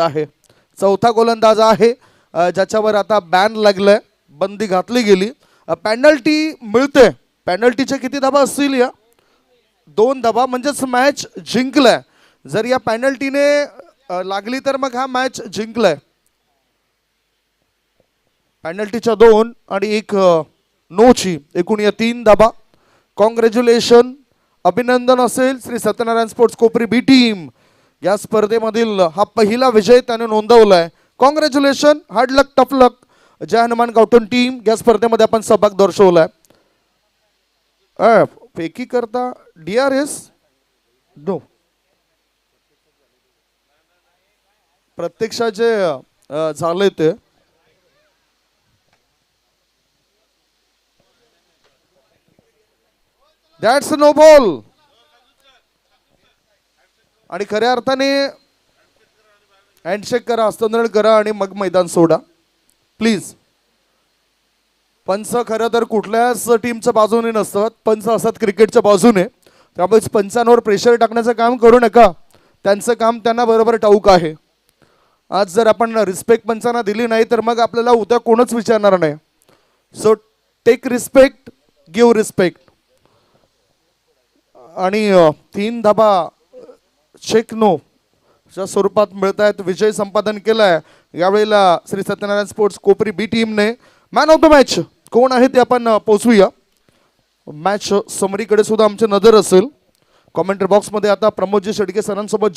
आहे. ज्याच्यावर आता बॅन लागलाय, बंदी घातली गेली. पेनल्टी मिळते. पेनल्टीचे किती धाबा असतील या? 2 धाबा. म्हणजेच मॅच जिंकलाय. जर या पेनल्टीने लागली तर मग हा मॅच जिंकलाय. पेनल्टीच्या 2 आणि 1 नोची एकूण या 3 धाबा. कॉंग्रॅच्युलेशन, अभिनंदन असेल श्री सत्यनारायण स्पोर्ट्स कोपरी बी टीम. या स्पर्धेमधील हा पहिला विजय त्याने नोंदवलाय. कॉंग्रॅच्युलेशन, हार्ड लक, टफ लक. जय हनुमान गावठण टीम या स्पर्धेमध्ये आपण सहभाग दर्शवलाय. फेकी करता DRS नो. प्रत्यक्षात जे झालंय ते दॅट्स नो बॉल. आणि खऱ्या अर्थाने हँडशेक करा, हस्तांतरण करा आणि मग मैदान सोडा प्लीज. पंच खरं तर कुठल्याच टीमच्या बाजूने नसतात, पंच असतात क्रिकेटच्या बाजूने. त्यामुळे पंचांवर प्रेशर टाकण्याचं काम करू नका, त्यांचं काम त्यांना बरोबर ठाऊक आहे. आज जर आपण रिस्पेक्ट पंचांना दिली नाही तर मग आपल्याला उद्या कोणच विचारणार नाही. So take respect, give respect. आणि 3 धाबा चेक नो च्या स्वरूपात मिळत आहेत. विजय संपादन केलाय यावेळेला श्री सत्यनारायण स्पोर्ट्स कोपरी बी टीमने. मॅन ऑफ द मॅच कोण आहे ते आपण पोचूया. मॅच समरीकडे सुद्धा आमची नजर असेल. कॉमेंट्री बॉक्समध्ये आता प्रमोदजी शेडके सरांसोबत